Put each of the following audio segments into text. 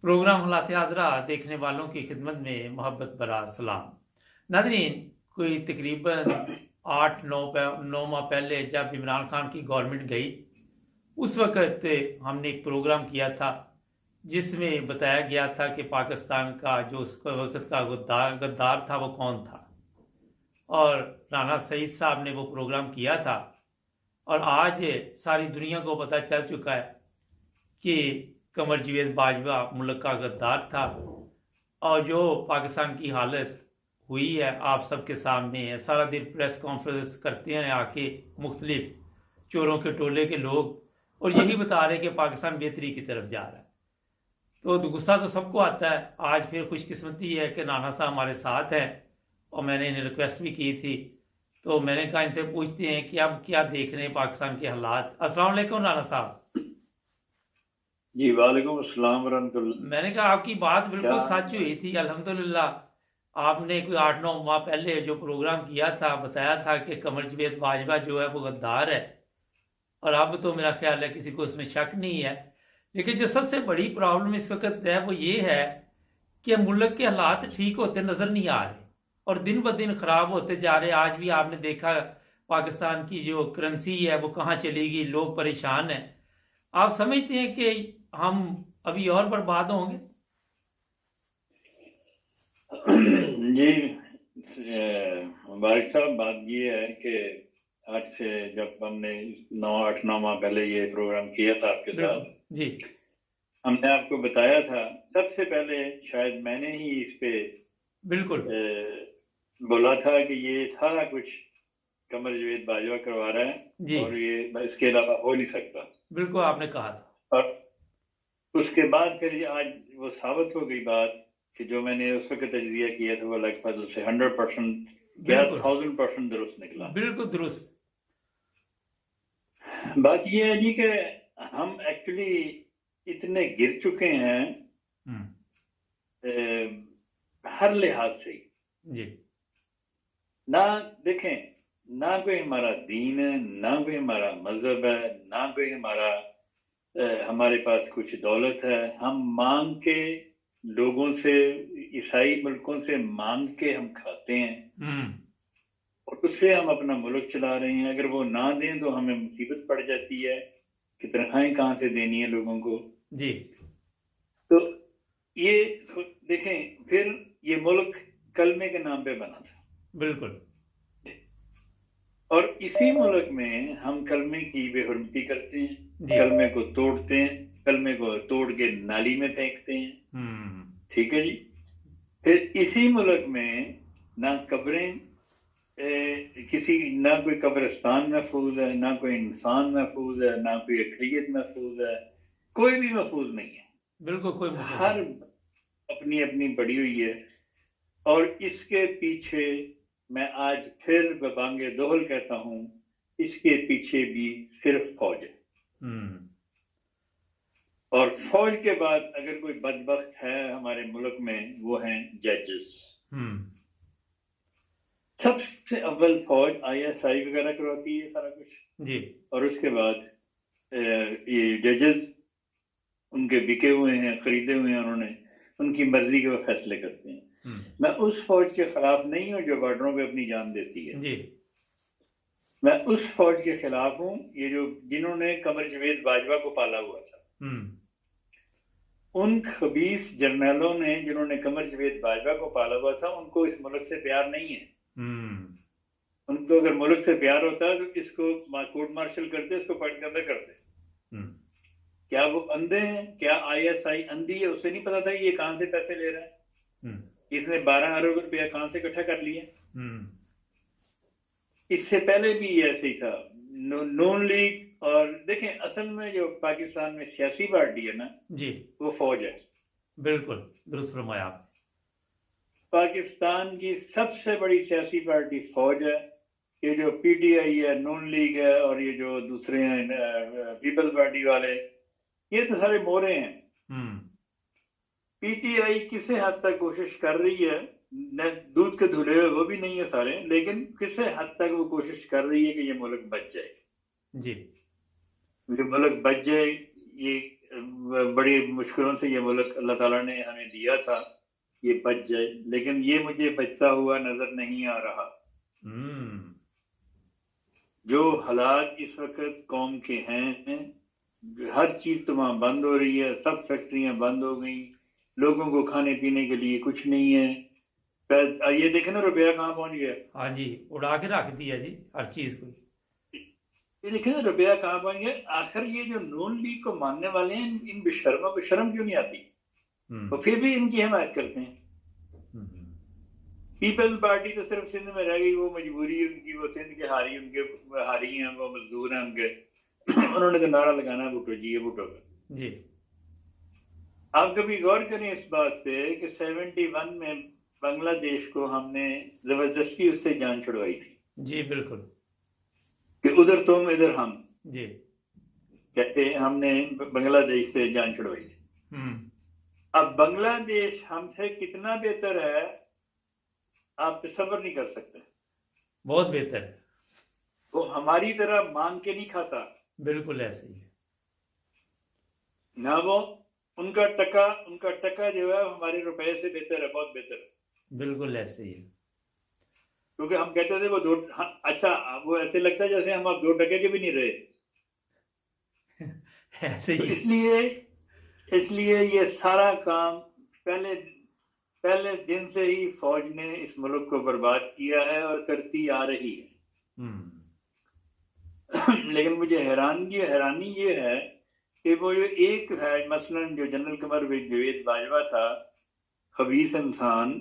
Programme हालात हाज़रा देखने वालों की खिदमत में मोहब्बत भरा सलाम। नाज़रीन, कोई तकरीबन 8-9 माह पहले जब इमरान खान की गवर्नमेंट गई, उस वक़्त हमने एक प्रोग्राम किया था जिसमें बताया गया था कि पाकिस्तान का जो उस वक़्त का गद्दार था वो कौन था, और राना सईद साहब ने वो प्रोग्राम किया था। और आज सारी दुनिया को पता चल चुका है कि कमर जावेद बाजवा मुल्क का गद्दार था, और जो पाकिस्तान की हालत हुई है आप सबके सामने है। सारा दिन प्रेस कॉन्फ्रेंस करते हैं आके मुख्तलिफ चोरों के टोले के लोग, और यही बता रहे कि पाकिस्तान बेहतरी की तरफ जा रहा है। तो गुस्सा तो सबको आता है। आज फिर खुशकिस्मती है कि राना साहब हमारे साथ हैं, और मैंने इन्हें रिक्वेस्ट भी की थी। तो मैंने कहा इनसे पूछते हैं कि अब क्या देख रहे हैं पाकिस्तान के हालात। अस्सलाम वालेकुम राना साहब। जी वालेकुम अस्सलाम वरहमतुल्लाह। मैंने कहा आपकी बात बिल्कुल क्या? सच हुई थी, अल्हम्दुलिल्लाह। आपने कोई 8-9 माह पहले जो प्रोग्राम किया था, बताया था कि कमर जावेद बाजवा जो है वो गद्दार है, और अब तो मेरा ख्याल है किसी को उसमें शक नहीं है। लेकिन जो सबसे बड़ी प्रॉब्लम इस वक्त है वो ये है कि मुल्क के हालात ठीक होते नजर नहीं आ रहे, और दिन ब दिन खराब होते जा रहे। आज भी आपने देखा पाकिस्तान की जो करेंसी है वो कहाँ चली गई, लोग परेशान हैं। आप समझते हैं कि हम अभी और बर्बाद होंगे? जी मुबारक साहब, बात ये है कि आज से जब हमने 9 8 9 माह पहले ये प्रोग्राम किया था आपके साथ, बिल्कुल जी। हमने आपको बताया था। सबसे पहले शायद मैंने ही इस पे बिल्कुल बोला था कि ये सारा कुछ कमर जावेद बाजवा करवा रहा जी। है और ये इसके अलावा हो नहीं सकता। बिल्कुल आपने कहा था। और उसके बाद फिर ये आज वो साबित हो गई बात कि जो मैंने उस वक्त तजजिया किया था वो लगभग उससे 100% या बिल्कुल 1000% दुरुस्त निकला। बिल्कुल दुरुस्त। बात ये है जी कि हम एक्चुअली इतने गिर चुके हैं हर लिहाज से। जी ना देखें, ना कोई हमारा दीन है, ना कोई हमारा मजहब है, ना कोई हमारे पास कुछ दौलत है। हम मांग के लोगों से, ईसाई मुल्कों से मांग के हम खाते हैं और उससे हम अपना मुल्क चला रहे हैं। अगर वो ना दें तो हमें मुसीबत पड़ जाती है कि तनख्वाहें कहाँ से देनी है लोगों को जी। तो ये देखें, फिर ये मुल्क कलमे के नाम पे बना था। बिल्कुल और इसी मुल्क में हम कलमे की बेहुरमती करते हैं, जी। कलमे को तोड़ते हैं, कलमे को तोड़ के नाली में फेंकते हैं। ठीक है जी। फिर इसी मुल्क में ना कब्रें, ना कोई कब्रिस्तान महफूज है, ना कोई इंसान महफूज है, ना कोई अक़लियत महफूज है, कोई भी महफूज नहीं है। बिल्कुल कोई हर अपनी अपनी बड़ी हुई है। और इसके पीछे मैं आज फिर बबांगे दोहल कहता हूं, इसके पीछे भी सिर्फ फौज है। और फौज के बाद अगर कोई बदबख्त है हमारे मुल्क में, वो हैं जजेस। सबसे अव्वल फौज ISI वगैरह करवाती है सारा कुछ जी। और उसके बाद ये जजेस उनके बिके हुए हैं, खरीदे हुए हैं उन्होंने, उनकी मर्जी के वो फैसले करते हैं। मैं उस फौज के खिलाफ नहीं हूं जो बॉर्डरों पे अपनी जान देती है जी। मैं उस फौज के खिलाफ हूं ये जिन्होंने कमर जावेद बाजवा को पाला हुआ था। उन खबीस जर्नलों ने जिन्होंने कमर जावेद बाजवा को पाला हुआ था, उनको इस मुल्क से प्यार नहीं है। उनको अगर मुल्क से प्यार होता तो इसको कोर्ट मार्शल करते, इसको पॉइंट के अंदर करते। क्या वो अंधे हैं? क्या ISI अंधी है? उसे नहीं पता था ये कहां से पैसे ले रहा है? इसने 12 अरब रुपया कहां से इकट्ठा कर लिया? इससे पहले भी ऐसे ही था। नून लीग, और देखें असल में जो पाकिस्तान में सियासी पार्टी है ना जी, वो फौज है। बिल्कुल दुरुस्त फरमाया आपने। पाकिस्तान की सबसे बड़ी सियासी पार्टी फौज है। ये जो PTI है, नून लीग है, और ये जो दूसरे हैं पीपल्स पार्टी वाले, ये तो सारे मोरे हैं। PTI किसी हद तक कोशिश कर रही है, दूध के धुले हुए वो भी नहीं है सारे, लेकिन किसी हद तक वो कोशिश कर रही है कि ये मुल्क बच जाए। जी, ये मुल्क बच जाए। ये बड़ी मुश्किलों से ये मुल्क अल्लाह ताला ने हमें दिया था, ये बच जाए, लेकिन ये मुझे बचता हुआ नजर नहीं आ रहा। हम्म। जो हालात इस वक्त कौम के हैं, हर चीज तो वहां बंद हो रही है, सब फैक्ट्रियां बंद हो गई, लोगों को खाने पीने के लिए कुछ नहीं है। ये देखे ना रुपया कहाँ पहुंच गया। हाँ जी, उड़ा के रख दिया जी हर चीज को। ये देखे ना रुपया कहाँ पहुंच गया। आखिर ये जो नून लीग को मानने वाले हैं, इन बेशर्मों को शर्म क्यों नहीं आती? हम्म। वो फिर भी इनकी हिमायत करते हैं। हम्म। पीपल्स पार्टी तो सिर्फ सिंध में रह गई, वो मजबूरी है उनकी, वो सिंध के हारी, उनके हारी हैं, वो मजदूर हैं उनके। उन्होंने तो नारा लगाना भुट्टो जी, ये भुट्टो का। जी। आप कभी गौर करें इस बात पे कि 71 में बांग्लादेश को हमने जबरदस्ती उससे जान छुड़वाई थी जी बिल्कुल। कि उधर तुम इधर हम, जी। कहते हमने बांग्लादेश से जान छुड़वाई थी। हम्म। अब बांग्लादेश हमसे कितना बेहतर है आप तसव्वुर नहीं कर सकते। बहुत बेहतर है। वो हमारी तरह मांग के नहीं खाता, बिल्कुल ऐसे ही है। ना वो उनका टका जो है हमारे रुपए से बेहतर है, बहुत बेहतर है। बिल्कुल ऐसे ही है। क्योंकि हम कहते थे वो दो, अच्छा वो ऐसे लगता है जैसे हम अब 2 टके के भी नहीं रहे। ऐसे तो ही। इसलिए ये सारा काम पहले दिन से ही फौज ने इस मुल्क को बर्बाद किया है और करती आ रही है। हम्म। लेकिन मुझे हैरानी ये है कि वो जो एक है, मसलन जो जनरल कमर जवेद बाजवा था, खबीस इंसान,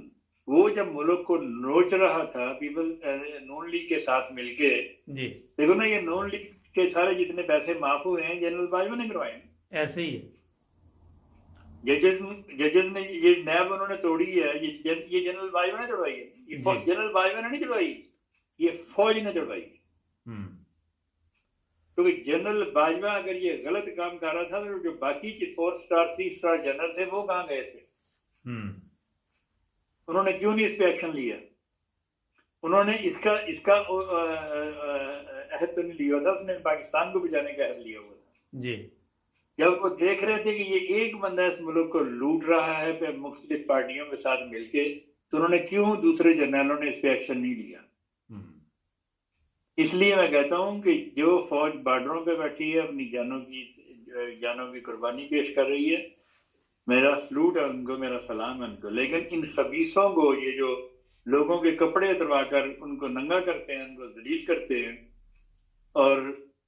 वो जब मुल्क को नोच रहा था नून लीग के साथ मिलके, जी। देखो ना, ये नून लीग के सारे जितने पैसे माफ हुए हैं जनरल बाजवा ने करवाए। ऐसे ही है। जजेस ने ये नैब उन्होंने तोड़ी है, ये जनरल बाजवा ने तोड़वाई है। ये जी। जनरल बाजवा ने नहीं तोड़वाई, ये फौज ने तोड़वाई। हम्म। क्योंकि जनरल बाजवा अगर ये गलत काम कर रहा था तो जो बाकी 4 स्टार 3 स्टार जनरल थे वो कहाँ गए थे? हम्म। उन्होंने क्यों नहीं इस पे एक्शन लिया? उन्होंने इसका अहद तो नहीं लिया था, उसने पाकिस्तान को बचाने का अहद लिया हुआ था। जी। जब वो देख रहे थे कि ये एक बंदा इस मुल्क को लूट रहा है मुख्तलिफ पार्टियों के साथ मिलके, तो उन्होंने क्यों दूसरे जर्नलों ने इस पे एक्शन नहीं लिया? इसलिए मैं कहता हूं कि जो फौज बॉर्डरों पे बैठी है, अपनी जानों की कुर्बानी पेश कर रही है, मेरा सलूट है उनको, मेरा सलाम है उनको। लेकिन इन खबीसों को, ये जो लोगों के कपड़े उतरवा कर उनको नंगा करते हैं, उनको जलील करते हैं, और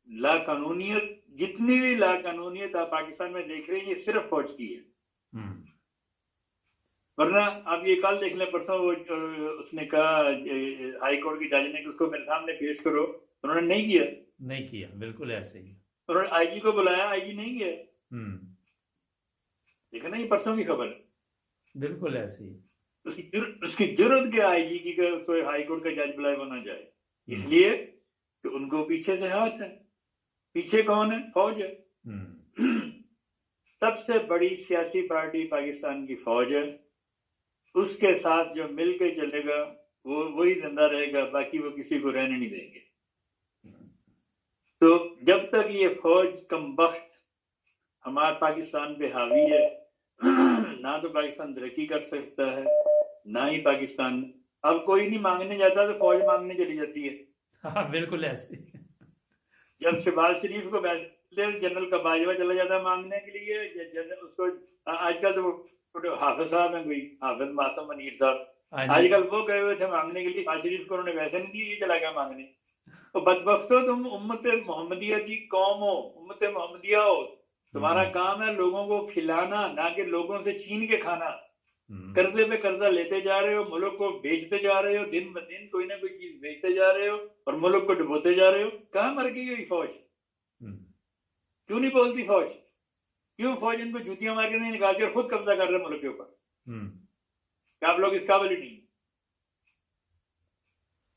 लाकानूनियत, जितनी भी लाकानूनियत आप पाकिस्तान में देख रहे हैं, ये सिर्फ फौज की है। वरना आप ये कल देख लें, परसों उसने कहा हाई कोर्ट की जज ने कि उसको मेरे सामने पेश करो, उन्होंने नहीं किया। बिल्कुल ऐसे ही। उन्होंने आईजी को बुलाया, आईजी नहीं गया। देखा ना, ये परसों की खबर है। बिल्कुल ऐसे ही। उसकी जरूरत क्या आईजी की कि उसको हाई कोर्ट का जज बुलाए वो ना जाए? इसलिए तो उनको पीछे से हाथ है। पीछे कौन है? फौज है। सबसे बड़ी सियासी पार्टी पाकिस्तान की फौज है। उसके साथ जो मिलके चलेगा वो वही जिंदा रहेगा, बाकी वो किसी को रहने नहीं देंगे। तो जब तक ये फौज कमबख्त हमारे पाकिस्तान पे हावी है, ना तो पाकिस्तान तरक्की कर सकता है, ना ही पाकिस्तान, अब कोई नहीं मांगने जाता तो फौज मांगने चली जाती है। हाँ बिल्कुल ऐसे। जब शहबाज शरीफ को वैसे जनरल का बाजवा चला जाता मांगने के लिए, जनरल उसको आजकल तो हाफिज साहब हैं, कोई हाफिज मासूम मनीर साहब, आजकल वो गए हुए थे मांगने के लिए, शहबाज शरीफ को उन्होंने वैसे नहीं दिए, ये चला गया मांगने। तो बदबख्तो, तुम उम्मत मोहम्मदिया की कौम हो, उम्मत मोहम्मदिया हो, तुम्हारा काम है लोगों को खिलाना, ना कि लोगों से छीन के खाना। कर्जे पे कर्जा लेते जा रहे हो, मुल्क को बेचते जा रहे हो, दिन ब दिन कोई ना कोई चीज बेचते जा रहे हो और मुल्क को डुबोते जा रहे हो। कहाँ मर गई हुई फौज? क्यों नहीं बोलती फौज? क्यों फौज इनको जूतियां मार के नहीं निकालती और खुद कब्जा कर रहे मुल्क के ऊपर? क्या आप लोग इस काबिल ही नहीं?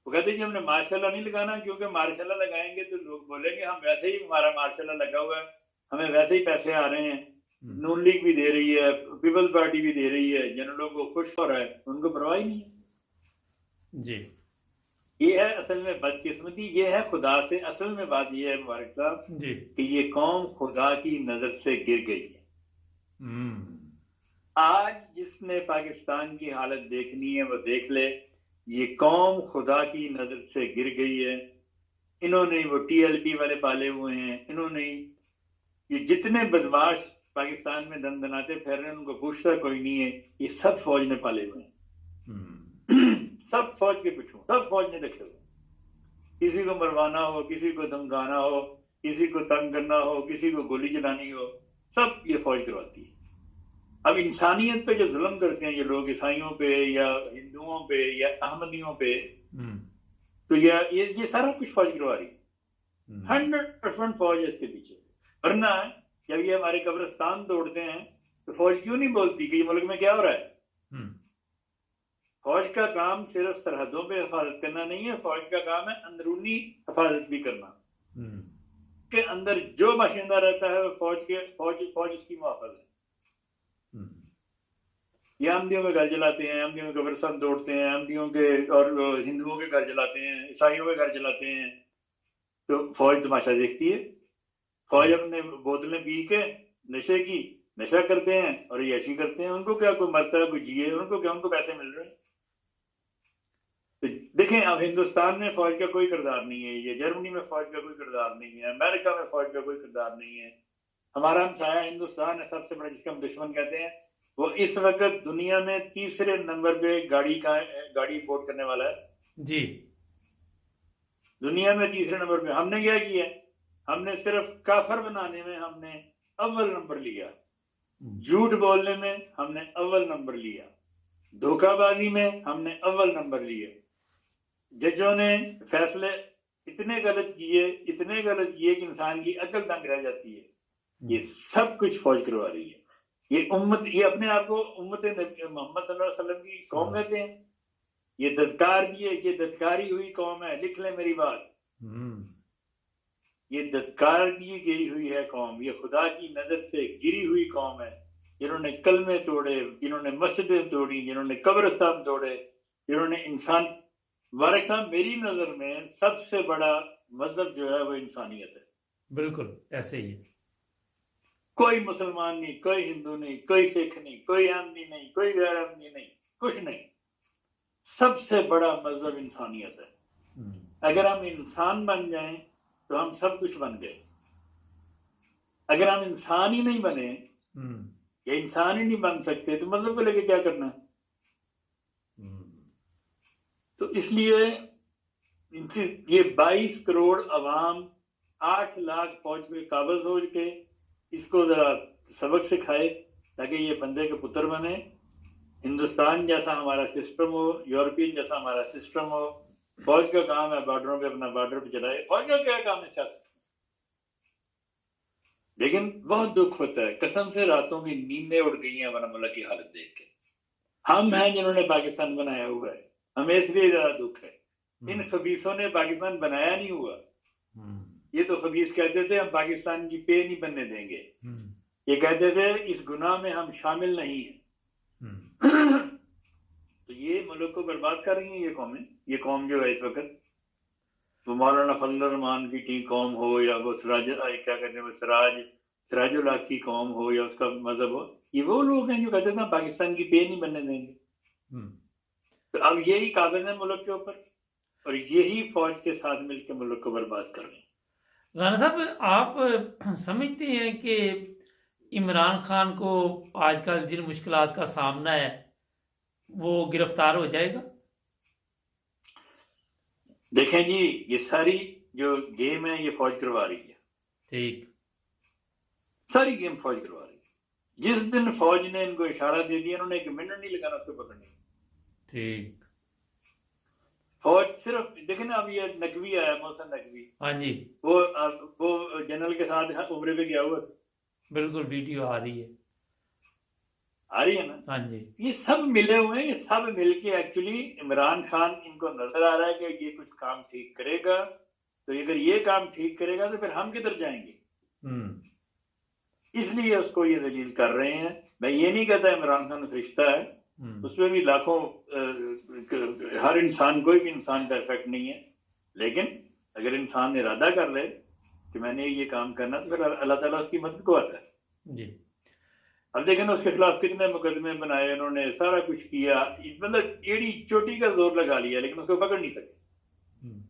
वो कहते जी हमने मार्शाल्लाह नहीं लगाना, क्योंकि मार्शाल्लाह लगाएंगे तो लोग बोलेंगे हम वैसे ही, हमारा मार्शाल्लाह लगा हुआ है, हमें वैसे ही पैसे आ रहे हैं, नून लीग भी दे रही है, पीपल्स पार्टी भी दे रही है, जनरलों को खुश हो रहा है, उनको परवाह ही नहीं है जी। ये है असल में बदकिस्मती, ये है खुदा से। असल में बात ये है मुबारक साहब कि ये कौम खुदा की नजर से गिर गई है। आज जिसने पाकिस्तान की हालत देखनी है वो देख ले। ये कौम खुदा की नजर से गिर गई है। इन्होंने वो टीएलपी वाले पाले हुए हैं, इन्होंने ये जितने बदमाश पाकिस्तान में दंदनाते फिर रहे हैं उनको पूछता कोई नहीं है। ये सब फौज ने पाले हुए हैं। सब फौज के पिछू, सब फौज ने रखे हुए। किसी को मरवाना हो, किसी को धमकाना हो, किसी को तंग करना हो, किसी को गोली चलानी हो, सब ये फौज करवाती है। अब इंसानियत पे जो जुल्म करते हैं ये लोग, ईसाइयों पे या हिंदुओं पे या अहमदियों पे, तो ये सारा कुछ फौज करवा रही है। 100% फौज है इसके पीछे। वरना जब ये हमारे कब्रिस्तान तोड़ते हैं तो फौज क्यों नहीं बोलती कि ये मुल्क में क्या हो रहा है। फौज का काम सिर्फ सरहदों पे हिफाजत करना नहीं है, फौज का काम है अंदरूनी हिफाजत भी करना। के अंदर जो बाशिंदा रहता है वो फौज इसकी मुहाफिज है। ये अहमदियों के घर जलाते हैं, अहमदियों के कब्रिस्तान तोड़ते हैं, अहमदियों के और हिंदुओं के घर जलाते हैं, ईसाइयों के घर जलाते हैं, तो फौज तमाशा देखती है। फौज अपने बोतलें पी के नशा करते हैं और ये ऐसी करते हैं। उनको क्या, कोई मरता है कोई जिए, उनको क्या, उनको पैसे मिल रहे हैं। तो देखें, अब हिंदुस्तान में फौज का कोई किरदार नहीं है, ये जर्मनी में फौज का कोई किरदार नहीं है, अमेरिका में फौज का कोई किरदार नहीं है। हमारा हमसाया हिंदुस्तान है सबसे बड़ा, जिसका हम दुश्मन कहते हैं। वो इस वक्त दुनिया में तीसरे नंबर पे गाड़ी इंपोर्ट करने वाला है जी। दुनिया में तीसरे नंबर पे। हमने क्या किया, हमने सिर्फ काफर बनाने में हमने अव्वल नंबर लिया, झूठ बोलने में हमने अव्वल नंबर लिया, धोखाबाजी में हमने अव्वल नंबर लिया। जजों ने फैसले इतने गलत किए कि इंसान की अकल दंग रह जाती है। ये सब कुछ फौज करवा रही है। ये अपने आप को उम्मत मोहम्मद सल्लल्लाहु अलैहि वसल्लम की कौम कहते हैं। ये दत्कारी हुई कौम है। लिख ले मेरी बात, ये दत्कार दी गई हुई है कौम। ये खुदा की नजर से गिरी हुई कौम है, जिन्होंने कलमे तोड़े, जिन्होंने मस्जिदें तोड़ी, जिन्होंने कब्रिस्तान तोड़े, जिन्होंने इंसान। वारिक साहब, मेरी नजर में सबसे बड़ा मजहब जो है वो इंसानियत है। बिल्कुल ऐसे ही। कोई मुसलमान नहीं, कोई हिंदू नहीं, कोई सिख नहीं, कोई अहमदी नहीं, कोई गैर अहमदी नहीं, कुछ नहीं। सबसे बड़ा मजहब इंसानियत है। अगर हम इंसान बन जाएं तो हम सब कुछ बन गए। अगर हम इंसान ही नहीं बने या इंसान ही नहीं बन सकते तो मजहब को लेके क्या करना। तो इसलिए ये 22 करोड़ अवाम 8 लाख फौज पे काबज हो के इसको जरा सबक सिखाए ताकि ये बंदे के पुत्र बने। हिंदुस्तान जैसा हमारा सिस्टम हो, यूरोपियन जैसा हमारा सिस्टम हो। फौज का काम है बॉर्डरों पे अपना बॉर्डर पे चलाए। फौज का क्या काम है सियासत। लेकिन बहुत दुख होता है, कसम से रातों की नींदें उड़ गई हैं बारामूला की हालत देख के। हम हैं जिन्होंने पाकिस्तान बनाया हुआ है, हमें इसलिए ज्यादा दुख है। इन खबीसों ने पाकिस्तान बनाया नहीं हुआ। ये तो खबीस कहते थे हम पाकिस्तान की पे नहीं बनने देंगे। ये कहते थे इस गुनाह में हम शामिल नहीं हैं। तो ये मुल्क को बर्बाद कर रही है ये कौमें। ये कौम जो है इस वक्त, वो मौलाना फजल रहमान की कौम हो या वो सिराजुल हक की कौम हो या उसका मजहब हो, ये वो लोग हैं जो कहते थे पाकिस्तान की पे नहीं बनने देंगे। तो अब यही काबिज है मुल्क के ऊपर और यही फौज के साथ मिलकर मुल्क को बर्बाद कर रहे हैं। राना साहब, आप समझते हैं कि इमरान खान को आजकल जिन मुश्किलात का सामना है वो गिरफ्तार हो जाएगा? देखें जी, ये सारी जो गेम है ये फौज करवा रही है। ठीक, सारी गेम फौज करवा रही है। जिस दिन फौज ने इनको इशारा दे दिया, इन्होंने 1 मिनट नहीं लगाना उसको पकड़ने। ठीक, फौज सिर्फ देखे ना, अब ये नकवी आया, मोहसिन नकवी, हाँ जी, वो जनरल के साथ उम्रे पे गया हुआ। बिल्कुल, वीडियो आ रही है ना। हाँ जी, ये सब मिले हुए हैं। ये सब मिलके एक्चुअली इमरान खान, इनको नजर आ रहा है कि ये कुछ काम ठीक करेगा, तो अगर ये काम ठीक करेगा तो फिर हम किधर जाएंगे। इसलिए उसको ये दलील कर रहे हैं। मैं ये नहीं कहता इमरान खान फरिश्ता है, उसमें भी लाखों, हर इंसान, कोई भी इंसान परफेक्ट नहीं है, लेकिन अगर इंसान इरादा कर ले कि मैंने ये काम करना तो फिर अल्लाह ताला उसकी मदद को आता है जी। अब देखें ना उसके खिलाफ कितने मुकदमे बनाए उन्होंने, सारा कुछ किया, मतलब एड़ी चोटी का जोर लगा लिया, लेकिन उसको पकड़ नहीं सके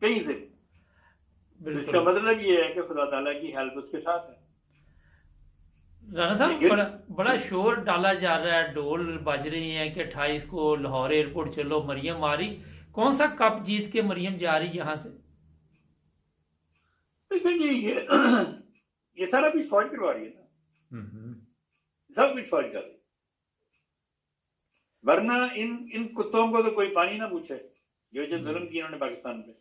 कहीं से। तो इसका बिल्कुल। मतलब ये है कि खुदा ताला की हेल्प उसके साथ है। राणा साहब, लेकिन बड़ा बड़ा शोर डाला जा रहा है, ढोल बज रही हैं कि 28 को लाहौर एयरपोर्ट चलो, मरियम आ रही। कौन सा कप जीत के मरियम जा रही यहाँ से? देखिए जी, ये सारा कुछ फौज करवा रही है ना, सब कुछ फौज कर रही है। वरना इन कुत्तों को तो कोई पानी ना पूछे, जो जो जुल्म किया उन्होंने पाकिस्तान पे।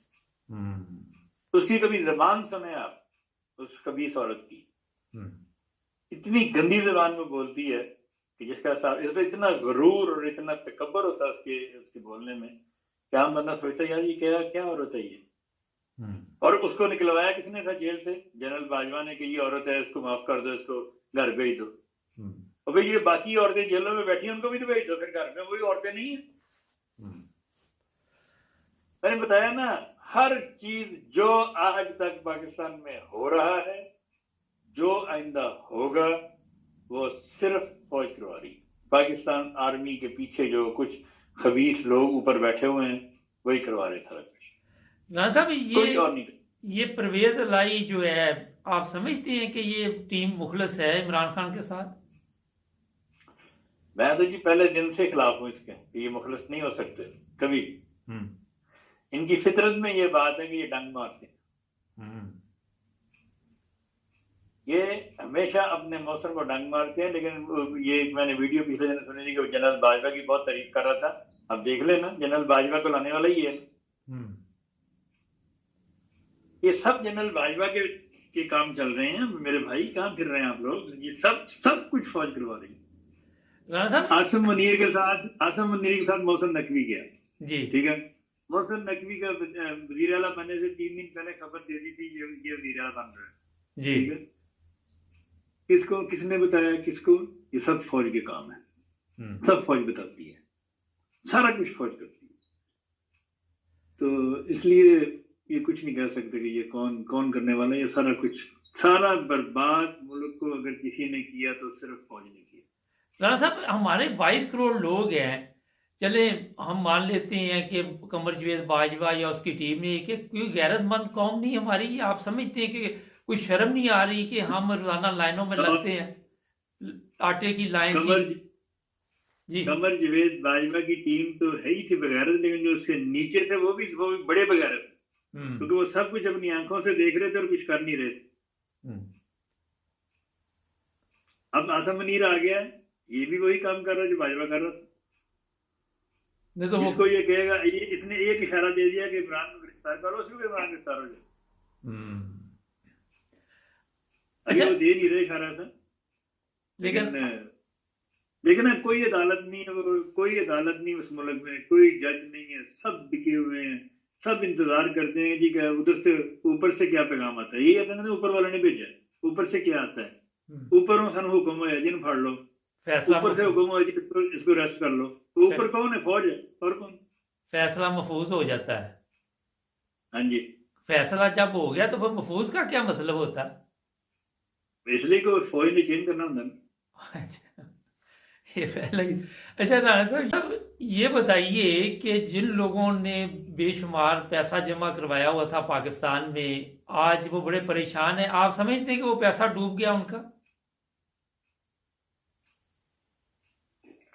उसकी कभी जबान सुने आप, उस कबीस औरत की, इतनी गंदी जबान में बोलती है कि जिसका साथ इस पे इतना गुरूर और इतना तकब्बर होता है उसके बोलने में, क्या बंदा सोचता है यार ये क्या क्या औरत है ये। और उसको निकलवाया किसने था जेल से? जनरल बाजवा ने, कि ये औरत है, इसको माफ कर दो, इसको घर भेज दो। और भाई ये बाकी औरतें जेलों में बैठी हैं, उनको भी तो भेज दो फिर घर में, वही औरतें नहीं है। मैंने बताया ना, हर चीज जो आज तक पाकिस्तान में हो रहा है, जो आइंदा होगा, वो सिर्फ फौज करवा रही। पाकिस्तान आर्मी के पीछे जो कुछ खबीस लोग ऊपर बैठे हुए हैं, वही करवा रहे सारा कुछ। राणा साहब, कोई और नहीं। ये परवेज लाई जो है, आप समझते हैं कि ये टीम मुखलस है इमरान खान के साथ? मैं तो जी पहले दिन से खिलाफ हूं इसके, ये मुखलस नहीं हो सकते कभी भी। इनकी फितरत में ये बात है कि ये डंग मारते हैं, ये हमेशा अपने मौसम को डंग मारते हैं। लेकिन ये मैंने वीडियो पिछले दिन सुनी थी कि जनरल बाजवा की बहुत तारीफ कर रहा था। अब देख लेना, जनरल बाजवा को लाने वाला ही है। ये सब जनरल बाजवा के काम चल रहे हैं। मेरे भाई कहाँ फिर रहे हैं आप लोग? ये सब कुछ फौज करवा रही है। आसिम मुनीर के साथ मोहसिन नकवी गया जी, ठीक है। मोहसिन नकवी का वजीर आला बनने से 3 दिन पहले खबर दे दी थी ये वजीर आला बन रहा है जी, ठीक है। किसको, किसने बताया किसको? ये सब फौज के काम है, सब फौज बताती है, सारा कुछ फौज करती है। तो इसलिए ये कुछ नहीं कह सकते कि ये कौन करने वाला है। ये सारा कुछ, सारा बर्बाद मुल्क को अगर किसी ने किया तो सिर्फ फौज ने किया। राणा साहब, हमारे 22 करोड़ लोग हैं, चले हम मान लेते हैं कि कमर जावेद बाजवा या उसकी टीम ने, कि कोई गैरतमंद कौम नहीं हमारी? आप समझते हैं कि कोई शर्म नहीं आ रही कि हम रोजाना लाइनों में लगते हैं, आटे की लाइन जी। कमर जावेद बाजवा की टीम तो है ही थी बगैरत, लेकिन जो उसके नीचे थे वो भी बड़े बगैरत, क्योंकि वो सब कुछ अपनी आंखों से देख रहे थे और कुछ कर नहीं रहे थे। अब आसम मुनीर आ गया, ये भी वही काम कर रहा है जो बाजवा कर रहा था। तो जिसको ये कहेगा, इसने एक इशारा दे दिया कि इमरान को गिरफ्तार करो, उसको इमरान गिरफ्तार हो जाए। अच्छा, वो दे नहीं रहे इशारा सा, लेकिन कोई अदालत नहीं है, कोई अदालत नहीं उस मुल्क में, कोई जज नहीं है, सब बिके हुए हैं, सब इंतजार करते हैं जी क्या उधर से ऊपर से क्या पैगाम आता है। ये कहते हैं ऊपर वाले ने भेजा, ऊपर से क्या आता है? ऊपर सन हुक्म है जिन फाड़ लो, ऊपर से हुक्म है इसको अरेस्ट कर लो। तो ऊपर कौन है? फौज है, और कौन? फैसला महफूज हो जाता है। हाँ जी, फैसला जब हो गया तो फिर महफूज का क्या मतलब होता है? इसलिए को फौज ने चेंज करना होता है। ये पहले ही। अच्छा राणा साहब, ये बताइए कि जिन लोगों ने बेशुमार पैसा जमा करवाया हुआ था पाकिस्तान में, आज वो बड़े परेशान हैं। आप समझते हैं कि वो पैसा डूब गया उनका?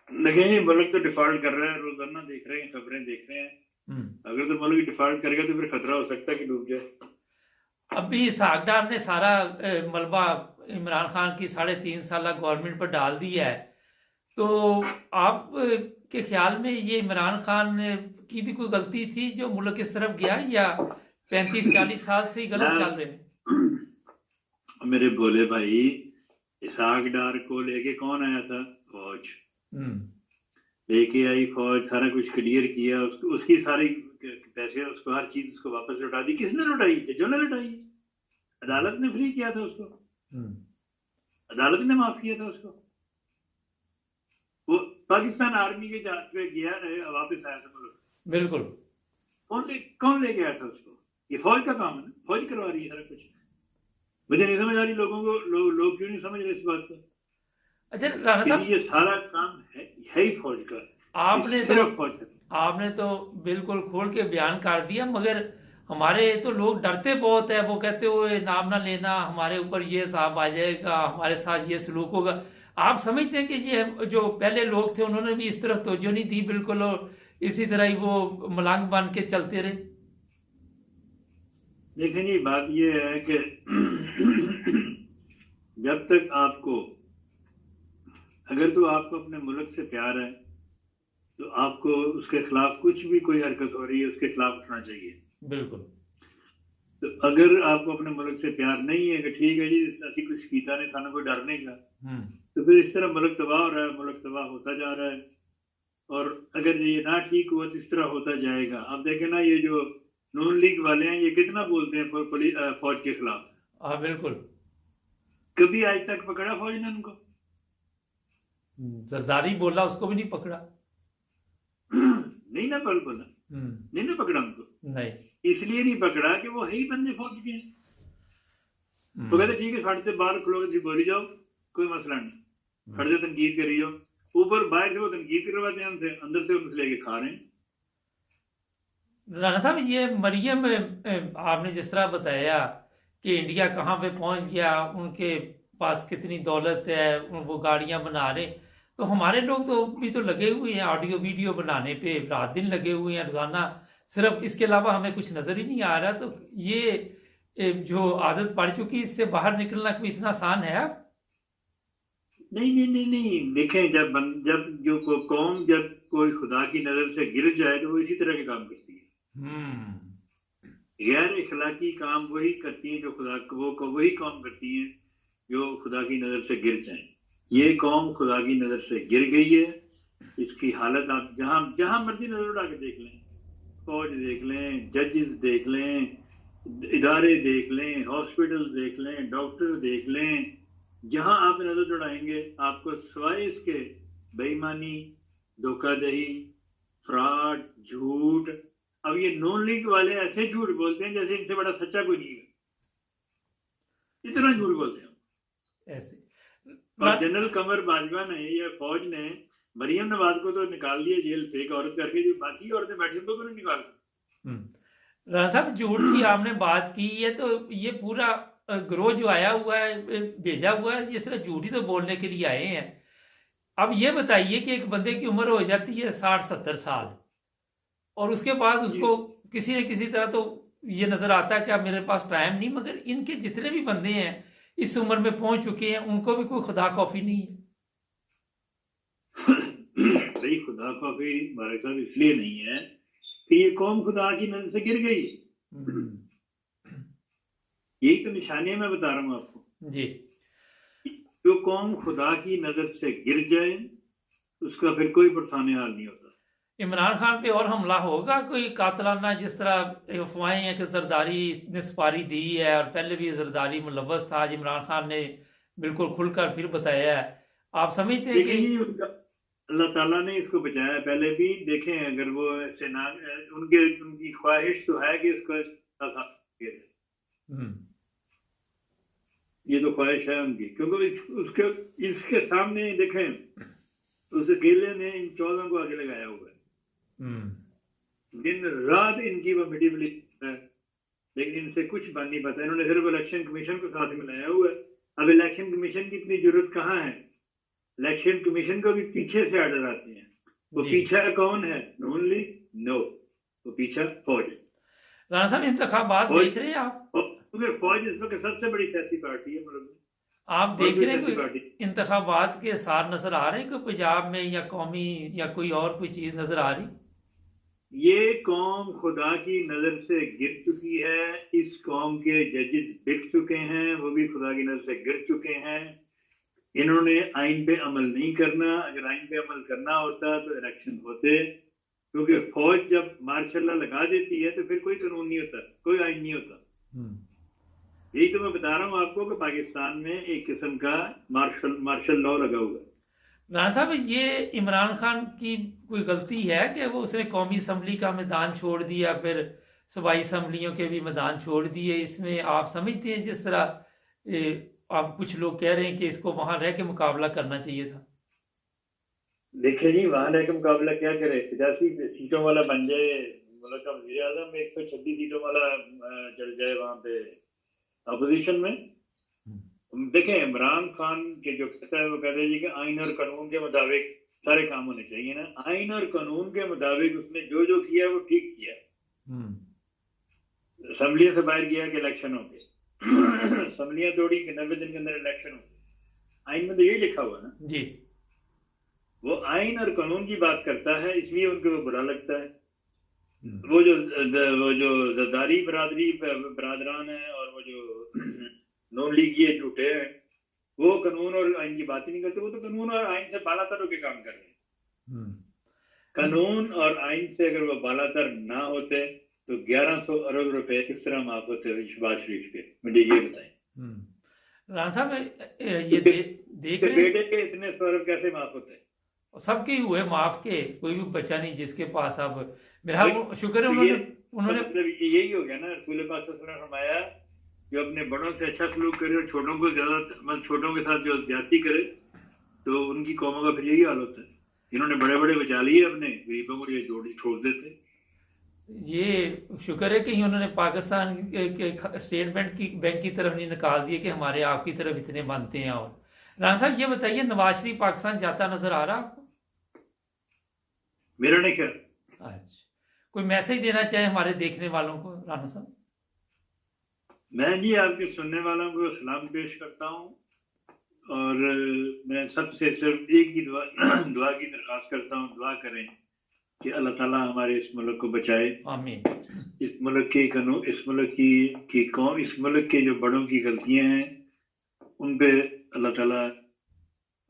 देखिए जी, मुल्क तो डिफॉल्ट कर रहा है, रोजाना देख रहे हैं, खबरें देख रहे हैं। अगर तो मुल्क डिफॉल्ट करेगा तो फिर खतरा हो सकता है कि डूब जाए। अभी इसहाक डार ने सारा मलबा इमरान खान की 3.5 साल गवर्नमेंट पर डाल दिया है, तो आप के ख्याल में ये इमरान खान की भी कोई गलती थी जो मुल्क इस तरफ गया, या 35-40 साल से ही गलत चल रहे हैं? मेरे बोले भाई, इसहाक डार को लेके कौन आया था? फौज लेके आई, फौज सारा कुछ क्लियर किया, उसकी सारी पैसे, उसको हर चीज उसको वापस लौटा दी। किसने लौटाई? जजों ने लौटाई, अदालत ने फ्री किया था उसको, अदालत ने माफ किया था उसको। वो पाकिस्तान आर्मी के जहाज पे गया, वापस आया था मुल्क। बिल्कुल। कौन ले गया था उसको? ये फौज का काम है ना, फौज करवा रही है सारा कुछ। मुझे नहीं समझ आ रही लोगों को, लोग क्यों नहीं समझ रहे इस बात को। अच्छा राणा साहब, क्योंकि ये सारा काम है ही फौज का, ये आपने तो सिर्फ फौज का। आपने तो बिल्कुल खोल के बयान कर दिया, मगर हमारे तो लोग डरते बहुत है। वो कहते हुए नाम ना लेना, हमारे ऊपर ये साहब आ जाएगा, हमारे साथ ये सलूक होगा। आप समझते हैं कि ये जो पहले लोग थे उन्होंने भी इस तरफ तवज्जो नहीं दी बिल्कुल, और इसी तरह ही वो मलांग बन के चलते रहे? देखें जी, बात ये है कि जब तक आपको, अगर तो आपको अपने मुल्क से प्यार है तो आपको उसके खिलाफ कुछ भी कोई हरकत हो रही है उसके खिलाफ उठना चाहिए। बिल्कुल। तो अगर आपको अपने मुल्क से प्यार नहीं है कि ठीक है जी असि कुछ कीता नहीं, सानू कोई डर नहीं का, हम्म। तो फिर इस तरह मुल्क तबाह हो रहा है, मुल्क तबाह होता जा रहा है। और अगर ये ना ठीक हुआ तो इस तरह होता जाएगा। आप देखें ना, ये जो नून लीग वाले हैं ये कितना बोलते हैं फौज के खिलाफ। हाँ बिल्कुल। कभी आज तक पकड़ा फौज ने उनको? जरदारी बोला, उसको भी नहीं पकड़ा। नहीं ना, पल बोला, नहीं ना पकड़ा उनको। नहीं। इसलिए नहीं पकड़ा कि वो है ही बंदे फौज के हैं। तो कहते ठीक है, फट से बाहर खलोगे बोली जाओ, कोई मसला नहीं, फट से तनकीद करी जाओ। ऊपर बाहर से वो तनकीद करवाते हैं हमसे, अंदर से उनको लेके खा रहे हैं। राणा साहब, ये मरियम आपने जिस तरह बताया कि इंडिया कहाँ पे पहुंच गया, उनके पास कितनी दौलत है, वो गाड़ियां बना रहे, तो हमारे लोग तो भी तो लगे हुए हैं ऑडियो वीडियो बनाने पे, रात दिन लगे हुए हैं रोजाना। सिर्फ इसके अलावा हमें कुछ नजर ही नहीं आ रहा। तो ये जो आदत पड़ चुकी, इससे बाहर निकलना कोई इतना आसान है अब? नहीं नहीं नहीं नहीं, देखें, जब जो कौम जब कोई खुदा की नजर से गिर जाए तो वो इसी तरह के काम करती है। गैर इखलाकी काम वही करती हैं जो खुदा वो वही काम करती हैं जो खुदा की नजर से गिर जाएं। ये कौम खुदा की नजर से गिर गई है। इसकी हालत आप जहां जहां मर्जी नजर उड़ा के देख लें, फौज देख लें, जजेस देख लें, इदारे देख लें, हॉस्पिटल देख लें, डॉक्टर देख लें, जहां आप नजर चढ़ाएंगे आपको सिवाय इसके बेईमानी, धोखाधड़ी, फ्रॉड, झूठ। अब ये नॉन लीग वाले ऐसे झूठ बोलते हैं जैसे इनसे बड़ा सच्चा कोई नहीं है, इतना झूठ बोलते हैं ऐसे। और जनरल कमर बाजवा ने या फौज ने मरियम नवाज को तो निकाल दिया जेल से, एक औरत करके, जो बाकी औरतें बैठी उनको तो नहीं निकाल सकते। राणा साहब, झूठ की आपने बात की है, तो ये पूरा ग्रोह जो आया हुआ है, भेजा हुआ है, ये सिर्फ झूठ ही तो बोलने के लिए आए हैं। अब ये बताइए कि एक बंदे की उम्र हो जाती है 60-70 साल, और उसके बाद उसको किसी न किसी तरह तो ये नजर आता है कि अब मेरे पास टाइम नहीं, मगर इनके जितने भी बंदे हैं इस उम्र में पहुंच चुके हैं, उनको भी कोई खुदा खौफी नहीं है। सही, खुदा खौफी हमारे साथ इसलिए नहीं है कि ये कौम खुदा की नजर से गिर गई। यही तो निशानी मैं बता रहा हूं आपको जी। जो कौम खुदा की नजर से गिर जाए उसका फिर कोई परेशानी हाल नहीं होता। इमरान खान पे और हमला होगा कोई कातलाना, जिस तरह अफवाहें हैं कि जरदारी ने सुपारी दी है, और पहले भी जरदारी मुलव्वस था, आज इमरान खान ने बिल्कुल खुलकर फिर बताया है। आप समझते हैं कि अल्लाह ताला ने इसको बचाया पहले भी? देखें, अगर वो ऐसे ना, उनकी ख्वाहिश तो है कि इसको ये तो ख्वाहिश है उनकी, क्योंकि इसके सामने देखें, उस अकेले ने इन 14 को आगे लगाया हुआ है। दिन रात इनकी वो मिडी मिली है, लेकिन इनसे कुछ बन नहीं पाता। इन्होंने सिर्फ इलेक्शन कमीशन को साथ में लाया हुआ है। अब इलेक्शन कमीशन की इतनी जरूरत कहाँ है? इलेक्शन कमीशन को भी पीछे से आर्डर आते हैं। वो पीछा कौन है? नून लीग? नो, वो पीछा फौज। राणा साहब, इंतखाबात देख रहे हैं आप? फौज इस वक्त सबसे बड़ी सियासी पार्टी है मुल्क में। आप देख रहे हैं कोई इंतखाबात के सार नजर आ रहे हैं कोई पंजाब में, या कौमी या कोई और कोई चीज नजर आ रही? ये कौम खुदा की नजर से गिर चुकी है। इस कौम के जजेस बिक चुके हैं, वो भी खुदा की नजर से गिर चुके हैं। इन्होंने आइन पे अमल नहीं करना। अगर आइन पे अमल करना होता तो इलेक्शन होते, क्योंकि फौज जब मार्शल लॉ लगा देती है तो फिर कोई कानून नहीं होता, कोई आइन नहीं होता। यही तो मैं बता रहा हूँ आपको कि पाकिस्तान में एक किस्म का मार्शल लॉ लगा हुआ है। राणा साहब, ये इमरान खान की कोई गलती है कि वो उसने कौमी असम्बली का मैदान छोड़ दिया, फिर सूबाई असम्बलियों के भी मैदान छोड़ दिए? इसमें आप समझते हैं जिस तरह अब कुछ लोग कह रहे हैं कि इसको वहां रह के मुकाबला करना चाहिए था। देखिए जी, वहां रह के मुकाबला क्या करे, 85 सीटों वाला बन जाए मुल्क का वजीर आजम, 126 सीटों वाला चल जाए वहां पे अपोजिशन में। देखें, इमरान खान के जो कहता है वो कहते हैं जी कि आइन और कानून के मुताबिक सारे काम होने चाहिए ना। आइन और कानून के मुताबिक उसने जो जो किया वो ठीक किया। असम्बलियों से बाहर किया कि इलेक्शन हो गए, असम्बलियां तोड़ी कि 90 दिन के अंदर इलेक्शन हो गए। आइन में तो यही लिखा हुआ ना जी। वो आइन और कानून की बात करता है, इसलिए उनको वो बुरा लगता है। वो जो जरदारी बरादरान है और वो जो नॉन लीगी झूठे हैं, वो कानून और आइन की बात ही नहीं करते। वो तो कानून और आइन से बालातर होकर काम कर रहे हैं। कानून और आइन से अगर वो बालातर ना होते तो 1100 अरब रुपए किस तरह माफ होते शहबाज शरीफ के, मुझे ये बताएं। राणा साहब ये देख रहे बेटे के इतने अरब कैसे माफ होते? सबके ही हुए माफ के, कोई भी बचा नहीं जिसके पास। अब मेरा शुक्र है उन्होंने मतलब यही हो गया ना, रसूल पाक सल्लल्लाहु अलैहि वसल्लम ने फरमाया जो अपने बड़ों से अच्छा सलूक करे और छोटों को ज्यादा, मतलब छोटों के साथ जो ज्यादती करे तो उनकी कौमों का फिर यही हाल होता है। इन्होंने बड़े बड़े बचा लिए, अपने गरीबों को ये छोड़ देते। ये शुक्र है कि उन्होंने पाकिस्तान के स्टेट बैंक की तरफ नहीं निकाल दिए कि हमारे आपकी तरफ इतने बनते हैं। और राणा साहब ये बताइए, नवाज शरीफ पाकिस्तान जाता नजर आ रहा आपको? मेरा नहीं ख्याल। अच्छा, कोई मैसेज देना चाहे हमारे देखने वालों को राणा साहब? मैं जी आपके सुनने वालों को सलाम पेश करता हूँ और मैं सबसे सिर्फ एक ही दुआ की दरख्वास्त करता हूँ, दुआ करें कि अल्लाह ताला हमारे इस मुल्क को बचाए। आमीन। इस मुल्क के कानून, इस मुल्क की कौम, इस मुल्क के जो बड़ों की गलतियां हैं उन पे अल्लाह ताला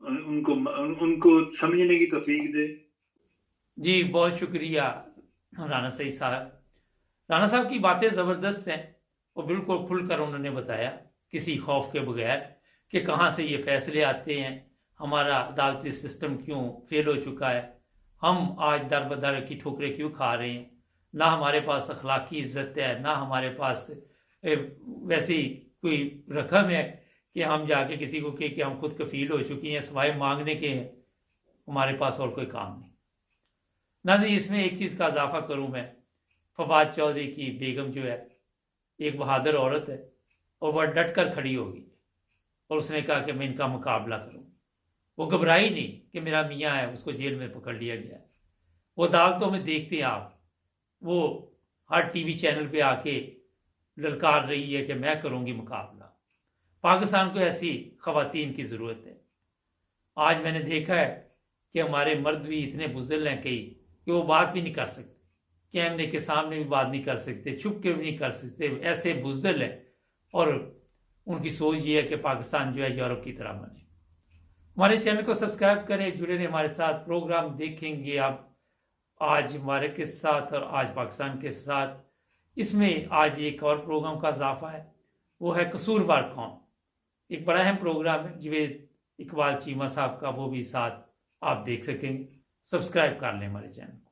उनको समझने की तौफीक दे। जी बहुत शुक्रिया राणा सईद साहब। राणा साहब की बातें ज़बरदस्त हैं, वो बिल्कुल खुलकर उन्होंने बताया किसी खौफ के बगैर कि कहाँ से ये फैसले आते हैं, हमारा अदालती सिस्टम क्यों फेल हो चुका है, हम आज दर बदर की ठोकरें क्यों खा रहे हैं, ना हमारे पास अखलाकी इज्जत है, ना हमारे पास वैसी कोई रकम है कि हम जाके किसी को कहें कि हम खुद कफील हो चुकी हैं, सिवाय मांगने के हैं हमारे पास और कोई काम नहीं। ना नहीं, इसमें एक चीज़ का इजाफा करूँ मैं, फवाद चौधरी की बेगम जो है एक बहादुर औरत है और वह डट कर खड़ी होगी और उसने कहा कि मैं इनका मुकाबला करूँ। वो घबराई नहीं कि मेरा मियाँ है उसको जेल में पकड़ लिया गया है। वो अदालतों में देखते हैं आप, वो हर टीवी चैनल पे आके ललकार रही है कि मैं करूँगी मुकाबला। पाकिस्तान को ऐसी खवातीन की ज़रूरत है। आज मैंने देखा है कि हमारे मर्द भी इतने बुज़दिल हैं कई कि वो बात भी नहीं कर सकते, कैमरे के सामने भी बात नहीं कर सकते, छुप के भी नहीं कर सकते, ऐसे बुज़दिल है। और उनकी सोच ये है कि पाकिस्तान जो है यूरोप की तरह बने। हमारे चैनल को सब्सक्राइब करें, जुड़े रहें हमारे साथ, प्रोग्राम देखेंगे आप आज हमारे के साथ और आज पाकिस्तान के साथ। इसमें आज एक और प्रोग्राम का इजाफा है, वो है कसूरवार कौन। एक बड़ा अहम प्रोग्राम है जवेद इकबाल चीमा साहब का, वो भी साथ आप देख सकेंगे। सब्सक्राइब कर लें हमारे चैनल को।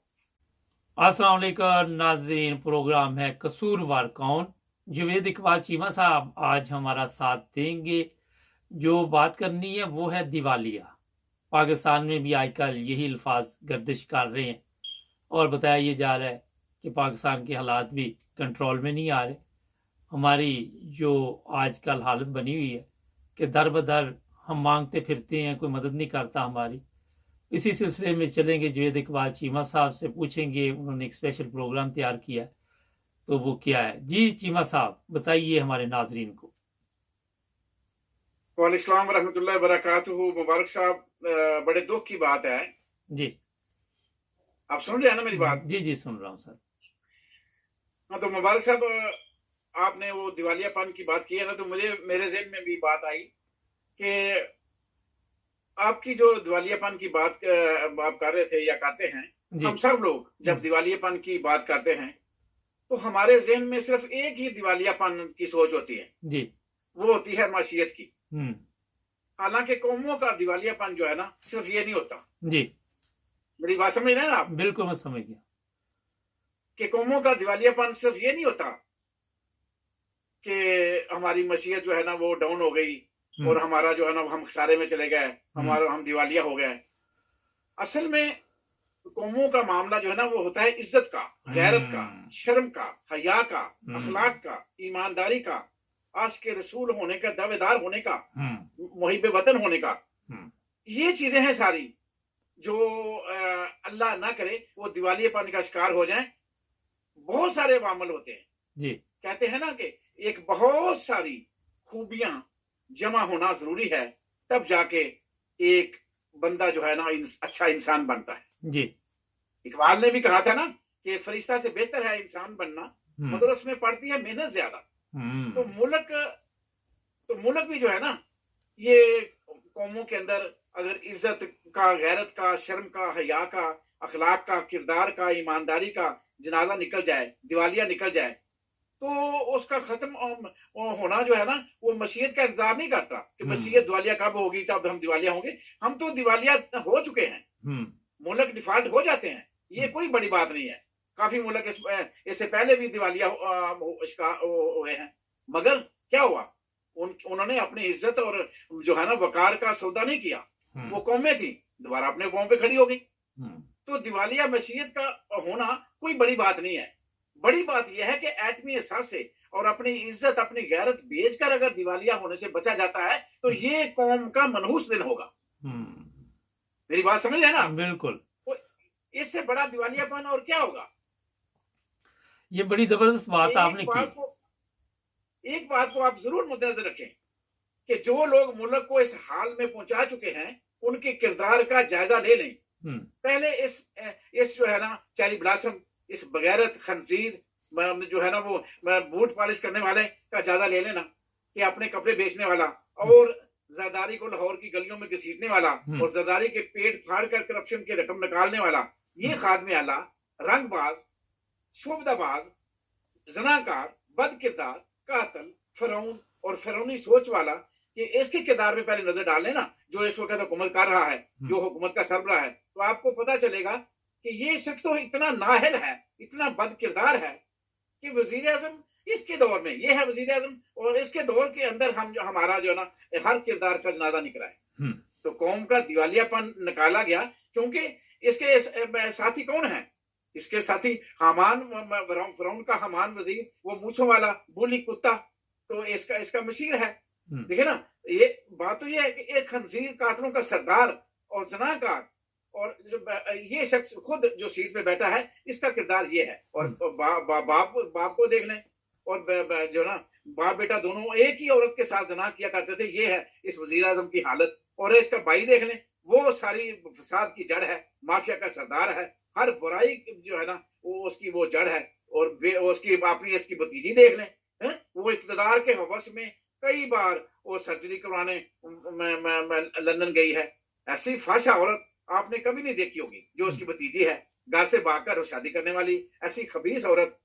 अस्सलाम वालेकुम नाज़रीन, प्रोग्राम है कसूरवार कौन। जवेद इकबाल चीमा साहब आज हमारा साथ देंगे। जो बात करनी है वो है दिवालिया। पाकिस्तान में भी आजकल यही अल्फाज गर्दिश कर रहे हैं और बताया ये जा रहा है कि पाकिस्तान के हालात भी कंट्रोल में नहीं आ रहे। हमारी जो आजकल हालत बनी हुई है कि दर बदर हम मांगते फिरते हैं, कोई मदद नहीं करता हमारी। इसी सिलसिले में चलेंगे, जवेद इकबाल चीमा साहब से पूछेंगे, उन्होंने एक स्पेशल प्रोग्राम तैयार किया है तो वो क्या है। जी चीमा साहब बताइए हमारे नाजरीन को। वालेकुम रहमतुल्लाहि व बरकातुहू। मुबारक साहब, बड़े दुख की बात है जी। आप सुन रहे हैं ना मेरी बात? जी जी सुन रहा हूँ सर। हाँ, तो मुबारक साहब, आपने वो दिवालियापन की बात की है ना, तो मेरे ज़हन में भी बात आई कि आपकी जो दिवालियापन की बात आप कर रहे थे या करते हैं, हम सब लोग जब दिवालियापन की बात करते हैं तो हमारे ज़हन में सिर्फ एक ही दिवालियापन की सोच होती है जी, वो होती है माशियत की। हालांकि कौमों का दिवालियापन जो है ना, सिर्फ ये नहीं होता जी। मेरी बात समझ रहे हैं आप? बिल्कुल मैं समझ गया कि कौमों का दिवालियापन सिर्फ ये नहीं होता कि हमारी मशीयत जो है ना वो डाउन हो गई और हमारा जो है ना हम खसारे में चले गए, हम दिवालिया हो गए। असल में कौमों का मामला जो है ना वो होता है इज्जत का, गैरत का, शर्म का, हया का, अखलाक का, ईमानदारी का, आशिक़ रसूल होने का, दावेदार होने का, मुहिब वतन होने का। ये चीजें हैं सारी जो अल्लाह ना करे वो दिवालियापन का शिकार हो जाएं। बहुत सारे वामल होते हैं जी। कहते हैं ना कि एक बहुत सारी खूबियां जमा होना जरूरी है, तब जाके एक बंदा जो है ना अच्छा इंसान बनता है। जी। इकबाल ने भी कहा था ना कि फरिश्ता से बेहतर है इंसान बनना, मगर उसमें पड़ती है मेहनत ज्यादा। तो मुल्क भी जो है ना, ये कौमों के अंदर अगर इज्जत का, गैरत का, शर्म का, हया का, अखलाक का, किरदार का, ईमानदारी का जनाजा निकल जाए, दिवालिया निकल जाए, तो उसका खत्म होना जो है ना वो मशीयत का इंतजार नहीं करता कि मशीयत दिवालिया कब होगी तब हम दिवालिया होंगे। हम तो दिवालिया हो चुके हैं, मुल्क डिफॉल्ट हो जाते हैं, ये कोई बड़ी बात नहीं है। काफी मुल्क इससे पहले भी दिवालिया हुए हैं, मगर क्या हुआ, उन्होंने अपनी इज्जत और जो है ना वकार का सौदा नहीं किया। वो कौमें थी, दोबारा अपने कौम पे खड़ी हो गई। तो दिवालिया मशीयत का होना कोई बड़ी बात नहीं है। बड़ी बात यह है कि एटमी असासे और अपनी इज्जत, अपनी गैरत बेचकर अगर दिवालिया होने से बचा जाता है तो ये कौम का मनहूस दिन होगा। मेरी बात समझ रहे ना? बिल्कुल। तो इससे बड़ा दिवालियापन और क्या होगा? ये बड़ी जबरदस्त बात आपने की। एक बात को आप जरूर मद्देनजर रखें कि जो लोग मुल्क को इस हाल में पहुंचा चुके हैं उनके किरदार का जायजा ले लें। पहले इस जो है ना चेरी ब्लॉसम, इस बगैरत खंजीर जो है ना वो बूट पॉलिश करने वाले का जायजा ले लेना कि अपने कपड़े बेचने वाला और जरदारी को लाहौर की गलियों में घसीटने वाला और जरदारी के पेट फाड़ कर करप्शन की रकम निकालने वाला, ये खादमे आला, रंगबाज, शोबदाबाज, जनाकार, बद किरदार, कातल, फिरौन और फिरौनी सोच वाला, कि इसके किरदार में पहले नजर डाल लेना जो इस वक्त हुकूमत कर रहा है, जो हुकूमत का सरबराह है, तो आपको पता चलेगा कि ये शख्स तो इतना नाहल है, इतना बद किरदार है कि वजीर आजम इसके दौर में, ये है वजीर आजम, और इसके दौर के अंदर हमारा जो ना हर किरदार का जनाजा निकला है। तो कौम का दिवालियापन निकाला गया क्योंकि इसके साथी कौन है? इसके साथी हामान, फिरौन का हामान वजीर, वो मूछों वाला बुली कुत्ता, तो इसका मशीर है। देखिए ना, ये बात तो ये है कि एक खंजीर, कातलों का सरदार और जनाकार, और ये शख्स खुद जो सीट पे बैठा है, इसका किरदार ये है। और बाप को देख लें, और जो ना बाप बेटा दोनों एक ही औरत के साथ जना किया करते थे, ये है इस वजीर आजम की हालत। और इसका भाई देख लें, वो सारी फसाद की जड़ है, माफिया का सरदार है, हर बुराई जो है ना वो उसकी वो जड़ है। और उसकी अपनी इसकी भतीजी देख लें, वो इक़्तिदार के हवस में कई बार वो सर्जरी करवाने लंदन गई है। ऐसी फाशा औरत आपने कभी नहीं देखी होगी जो उसकी भतीजी है, घर से भागकर शादी करने वाली ऐसी खबीस औरत,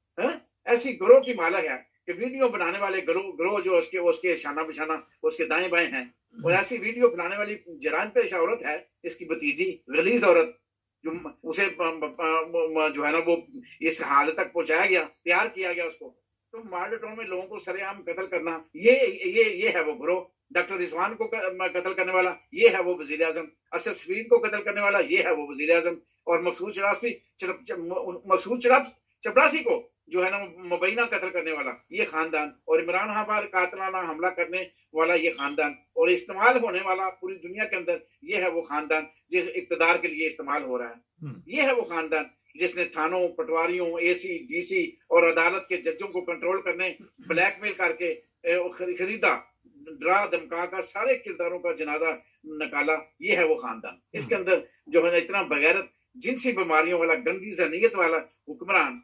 ऐसी ग्रोह की मालक है कि वीडियो बनाने वाले ग्रोह जो उसके शाना बिशाना उसके दाएं बाएं हैं, और ऐसी वीडियो बनाने वाली जरान पेश औरत है इसकी भतीजी, गलीज औरत, जो उसे जो है ना वो इस हालत तक पहुंचाया गया, तैयार किया गया उसको। तो मार्डर टाउन में लोगों को सरेआम कत्ल करना, ये है वो ग्रोह। डॉक्टर रिजवान को कत्ल करने वाला ये है वो वजीर आजम, असद सफीन को कत्ल करने वाला ये है वो वजीर आजम, और मकसूद चपरासी को जो है ना मुबैना कत्ल करने वाला ये खानदान, और इमरान खान पर कातलाना हमला करने वाला ये खानदान, और इस्तेमाल होने वाला पूरी दुनिया के अंदर ये है वो खानदान जिस इक्तदार के लिए इस्तेमाल हो रहा है। ये है वो खानदान जिसने थानों, पटवारियों, एसी, डीसी और अदालत के जजों को कंट्रोल करने, ब्लैकमेल करके खरीदा, डरा धमका कर सारे किरदारों का जनाजा निकाला। ये है वो खानदान। इसके अंदर जो है इतना बगैरत, जिनसी बीमारियों वाला, गंदी ज़हनीयत वाला हुक्मरान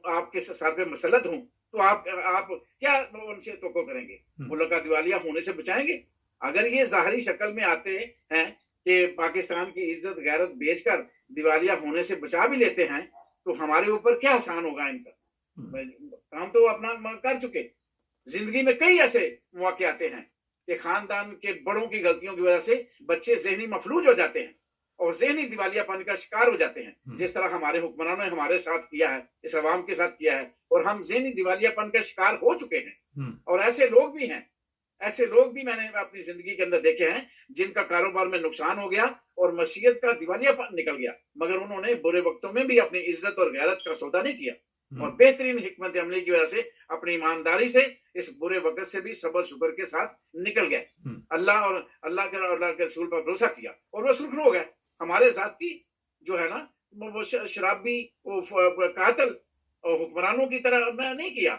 आपके सर पे मसलत हूं, तो आप क्या उनसे तवक्को करेंगे? मुल्क का दिवालिया होने से बचाएंगे? अगर ये जाहरी शक्ल में आते हैं कि पाकिस्तान की इज्जत गैरत बेचकर दिवालिया होने से बचा भी लेते हैं, तो हमारे ऊपर क्या आसान होगा इनका? काम तो अपना कर चुके। जिंदगी में कई ऐसे मौके आते हैं कि खानदान के बड़ों की गलतियों की वजह से बच्चे ज़हनी मफलूज हो जाते हैं और ज़हनी दिवालियापन का शिकार हो जाते हैं, जिस तरह हमारे हुक्मरानों ने हमारे साथ किया है, इस अवाम के साथ किया है, और हम ज़हनी दिवालियापन का शिकार हो चुके हैं। और ऐसे लोग भी हैं, ऐसे लोग भी मैंने अपनी जिंदगी के अंदर देखे हैं जिनका कारोबार में नुकसान हो गया और मशीयत का दिवालियापन निकल गया, मगर उन्होंने बुरे वक्तों में भी अपनी इज्जत और गैरत का सौदा नहीं किया और बेहतरीन हिकमत अमली की वजह से, अपनी ईमानदारी से इस बुरे वक्त से भी सबर शुक्र के साथ निकल गए। अल्लाह के रसूल पर भरोसा किया और वो सुरखरू हो गए। हमारे साथी जो है ना, वो शराबी, वो कातिल और हुक्मरानों की तरह मैं नहीं किया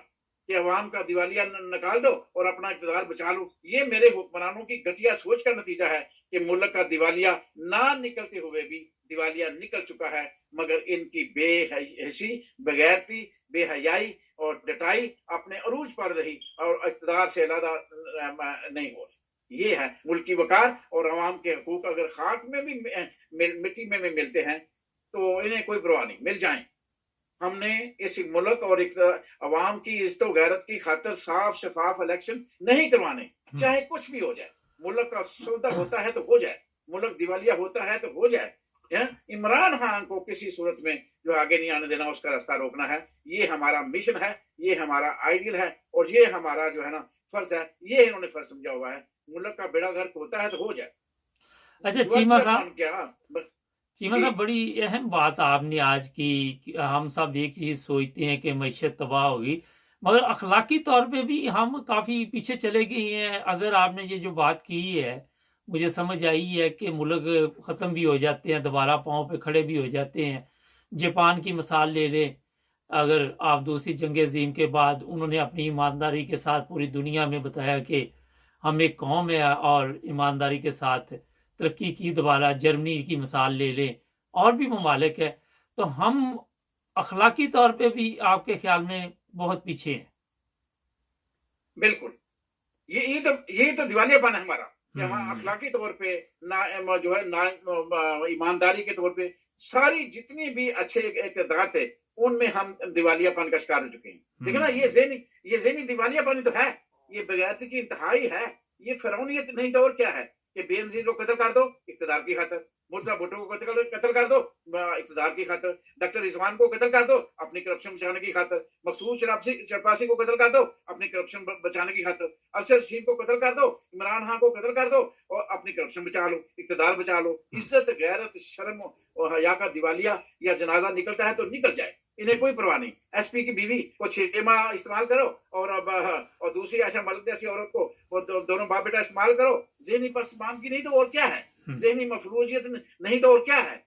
कि अवाम का दिवालिया निकाल दो और अपना इक़्तिदार बचा लो। ये मेरे हुक्मरानों की घटिया सोच का नतीजा है कि मुल्क का दिवालिया ना निकलते हुए भी दिवालिया निकल चुका है, मगर इनकी बेहसी, बगैरती, बेहयाई और डटाई अपने अरूज पर रही और इक़्तिदार से अलहदा नहीं हो रही। ये है मुल्क की वकार और अवाम के हकूक अगर खाक में भी मिट्टी में मिलते हैं तो इन्हें कोई परवाह नहीं, मिल जाएं। हमने इस मुल्क और अवाम की इज्जत गैरत की खातिर साफ शफाफ इलेक्शन नहीं करवाने, चाहे कुछ भी हो जाए। मुल्क का सौदा होता है तो हो जाए, मुल्क दिवालिया होता है तो हो जाए। इमरान खान को किसी सूरत में जो आगे नहीं आने देना, उसका रास्ता रोकना है। ये हमारा मिशन है, ये हमारा आइडियल है और ये हमारा जो है ना फर्ज है। ये इन्होंने फर्ज समझा हुआ है। मुल्क का बेड़ा गर्क होता है तो हो जाए। अच्छा चीमा साहब, क्या बड़ी अहम बात आपने आज की। हम सब एक चीज सोचते हैं कि मैशत तबाह होगी, मगर अखलाकी तौर पे भी हम काफी पीछे चले गए हैं। अगर आपने ये जो बात की है, मुझे समझ आई है कि मुल्क खत्म भी हो जाते हैं, दोबारा पांव पे खड़े भी हो जाते हैं। जापान की मिसाल ले लें, अगर आप दूसरी जंग अजीम के बाद उन्होंने अपनी ईमानदारी के साथ पूरी दुनिया में बताया कि हम एक कौम है और ईमानदारी के साथ तरक्की की। दोबारा जर्मनी की मिसाल ले लें, और भी ममालिक है। तो हम अखलाकी तौर पे भी आपके ख्याल में बहुत पीछे हैं। बिल्कुल, ये तो दिवालियापन है हमारा कि हम अखलाकी तौर पे ना जो है ना ईमानदारी के तौर पे सारी जितनी भी अच्छे इक़्तिदार थे उनमें हम दिवालियापन का शिकार हो चुके हैं। देखिए ना, ये ज़हनी दिवालियापन तो है, ये बगैरती की इंतहाई है, ये फिरौनियत नहीं तो और क्या है कि बेनज़ीर को कत्ल कर दो इक़्तिदार की खातिर, मुर्तज़ा भुट्टो को कत्ल कर दो इक़्तिदार की खातिर, डॉक्टर रिजवान को कत्ल कर दो अपनी करप्शन बचाने की खातिर, मकसूद शराफी को कत्ल कर दो अपनी करप्शन बचाने की खातिर, अरशद रशीद को कत्ल कर दो, इमरान खान को कत्ल कर दो और अपनी करप्शन बचा लो, इक़्तिदार बचा लो। इज्जत, गैरत, शर्म और हया का दिवालिया या जनाजा निकलता है तो निकल जाए, इन्हें कोई परवाह नहीं। एसपी की बीवी को छेमा इस्तेमाल करो और दूसरी आशा मलिक जैसी औरत को वो दोनों बाप बेटा इस्तेमाल करो। ज़हनी पसमानदगी नहीं तो और क्या है, ज़हनी मफलूजियत नहीं तो और क्या है।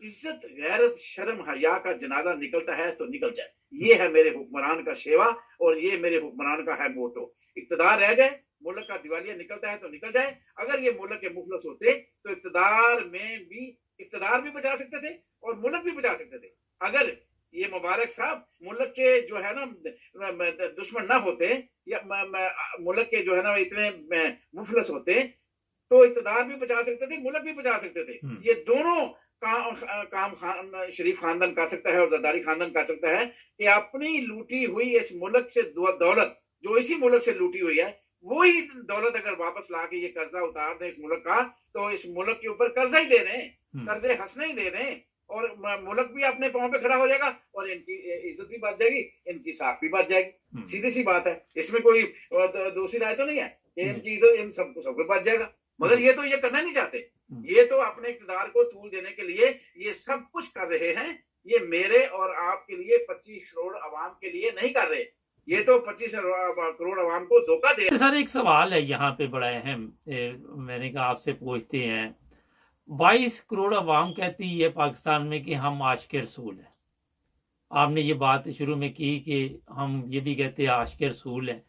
इज्जत, गैरत, शर्म, हया का जनाजा निकलता है तो निकल जाए। ये है मेरे हुक्मरान का शेवा और ये मेरे हुक्मरान का है मोटो। इक़्तिदार रह जाए, मुल्क का दिवालिया निकलता है तो निकल जाए। अगर ये मुल्क के मुखलस होते तो इक़्तिदार भी बचा सकते थे और मुल्क भी बचा सकते थे। अगर ये मुबारक साहब मुल्क के जो है ना दुश्मन ना होते या मुल्क के जो है ना इतने मुफलस होते तो इक़्तिदार भी बचा सकते थे, मुल्क भी बचा सकते थे। ये दोनों काम शरीफ खानदान कर सकता है और जरदारी खानदान कर सकता है कि अपनी लूटी हुई इस मुल्क से दौलत जो इसी मुल्क से लूटी हुई है, वही दौलत अगर वापस ला के ये कर्जा उतार दें इस मुल्क का, तो इस मुल्क के ऊपर कर्जा ही दे रहे हैं, कर्जे हंसने ही दे रहे हैं और मुल्क भी अपने पांव पे खड़ा हो जाएगा और इनकी इज्जत भी बढ़ जाएगी, इनकी साख भी बढ़ जाएगी। सीधी सी बात है, इसमें कोई दूसरी राय तो नहीं है कि इनकी इज्जत इन सबको बढ़ जाएगा। मगर ये तो ये करना नहीं चाहते, ये तो अपने इक़्तिदार को तूल देने के लिए ये सब कुछ कर रहे हैं। ये मेरे और आपके लिए 25 करोड़ अवाम के लिए नहीं कर रहे, ये तो 25 करोड़ अवाम को धोखा दे। सर एक सवाल है यहाँ पे बड़ा अहम, मैंने कहा आपसे पूछते हैं। 22 करोड़ अवाम कहती है पाकिस्तान में कि हम आशिक़ रसूल हैं। आपने ये बात शुरू में की कि हम ये भी कहते हैं आशिक़ रसूल हैं।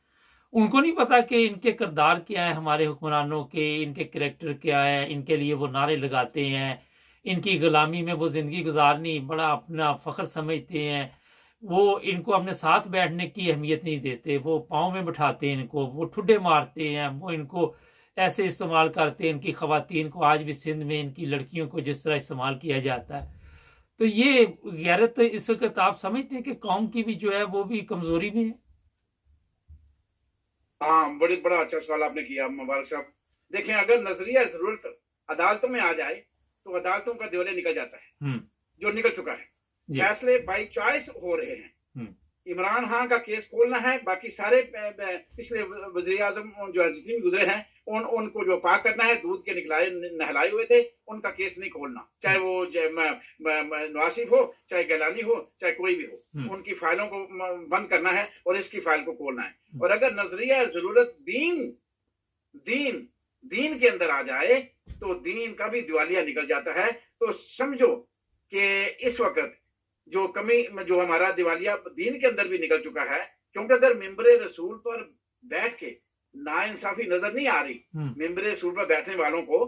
उनको नहीं पता कि इनके किरदार क्या है, हमारे हुक्मरानों के इनके करैक्टर क्या है। इनके लिए वो नारे लगाते हैं, इनकी गुलामी में वो ज़िंदगी गुजारनी बड़ा अपना फ़ख्र समझते हैं। वो इनको अपने साथ बैठने की अहमियत नहीं देते, वो पाँव में बिठाते हैं इनको, वो ठुड्डे मारते हैं, वो इनको ऐसे इस्तेमाल करते हैं। इनकी ख़वातीन को आज भी सिंध में इनकी लड़कियों को जिस तरह इस्तेमाल किया जाता है, तो ये गैरत इस वक्त आप समझते हैं कि कौम की भी जो है वो भी कमज़ोरी में है। हाँ, बड़ा अच्छा सवाल आपने किया मुबारक साहब। देखें, अगर नजरिया जरूरत अदालतों में आ जाए तो अदालतों का दिवालिया निकल जाता है, जो निकल चुका है। फैसले बाई चॉइस हो रहे हैं, इमरान खान का केस खोलना है, बाकी सारे पिछले वजीर आजम जो जितने भी गुजरे हैं उनको जो पाक करना है, दूध के नहलाए हुए थे, उनका केस नहीं खोलना, चाहे वो नवाज शरीफ हो, चाहे गैलानी हो, चाहे कोई भी हो, उनकी फाइलों को बंद करना है और इसकी फाइल को खोलना है। और अगर नजरिया जरूरत दीन के अंदर आ जाए तो दीन का भी दिवालिया निकल जाता है। तो समझो कि इस वक्त जो हमारा दिवालिया दीन के अंदर भी निकल चुका है, क्योंकि अगर मिंबरे रसूल पर बैठ के नाइंसाफी नजर नहीं आ रही, मिंबरे रसूल पर बैठने वालों को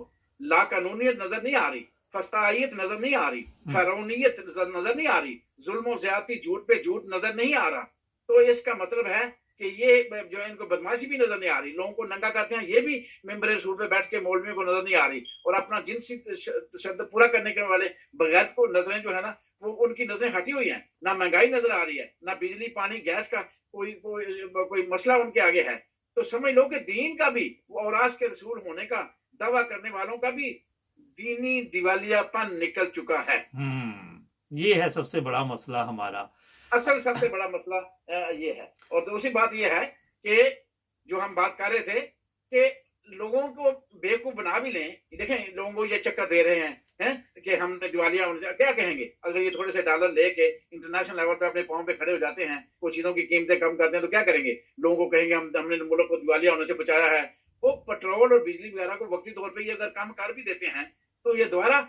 लाकानूनियत नजर नहीं आ रही, फस्तायत नजर नहीं आ रही, फरौनियत नजर नहीं आ रही, जुल्म ज्यादती झूठ पे झूठ नजर नहीं आ रहा, तो इसका मतलब है कि ये जो इनको बदमाशी भी नजर नहीं आ रही, लोगों को नंगा करते हैं, ये भी मिंबरे रसूल पे बैठ के मौलवियों को नजर नहीं आ रही, और अपना जिनसी शब्द पूरा करने के वाले बगैर को नजरें जो है ना वो उनकी नजरें हटी हुई हैं, ना महंगाई नजर आ रही है, ना बिजली पानी गैस का कोई मसला उनके आगे है। तो समझ लो कि दीन का भी और आज के रसूल होने का दावा करने वालों का भी दीनी दिवालियापन निकल चुका है। ये है सबसे बड़ा मसला हमारा, असल सबसे बड़ा मसला ये है। और दूसरी बात ये है कि जो हम बात कर रहे थे कि लोगों को बेवकूफ बना भी लें, देखें लोगों को ये चक्कर दे रहे हैं कि हमने दिवालिया क्या कहेंगे, अगर ये थोड़े से डॉलर लेके इंटरनेशनल लेवल पे अपने पांव पे खड़े हो जाते हैं, कुछ चीजों की कीमतें कम करते हैं, तो क्या करेंगे, लोगों को कहेंगे हमने मुल्क को दिवालिया होने से बचाया है। वो पेट्रोल और बिजली वगैरह को वक्ती तौर पर ये अगर कम कर भी देते हैं तो ये दोबारा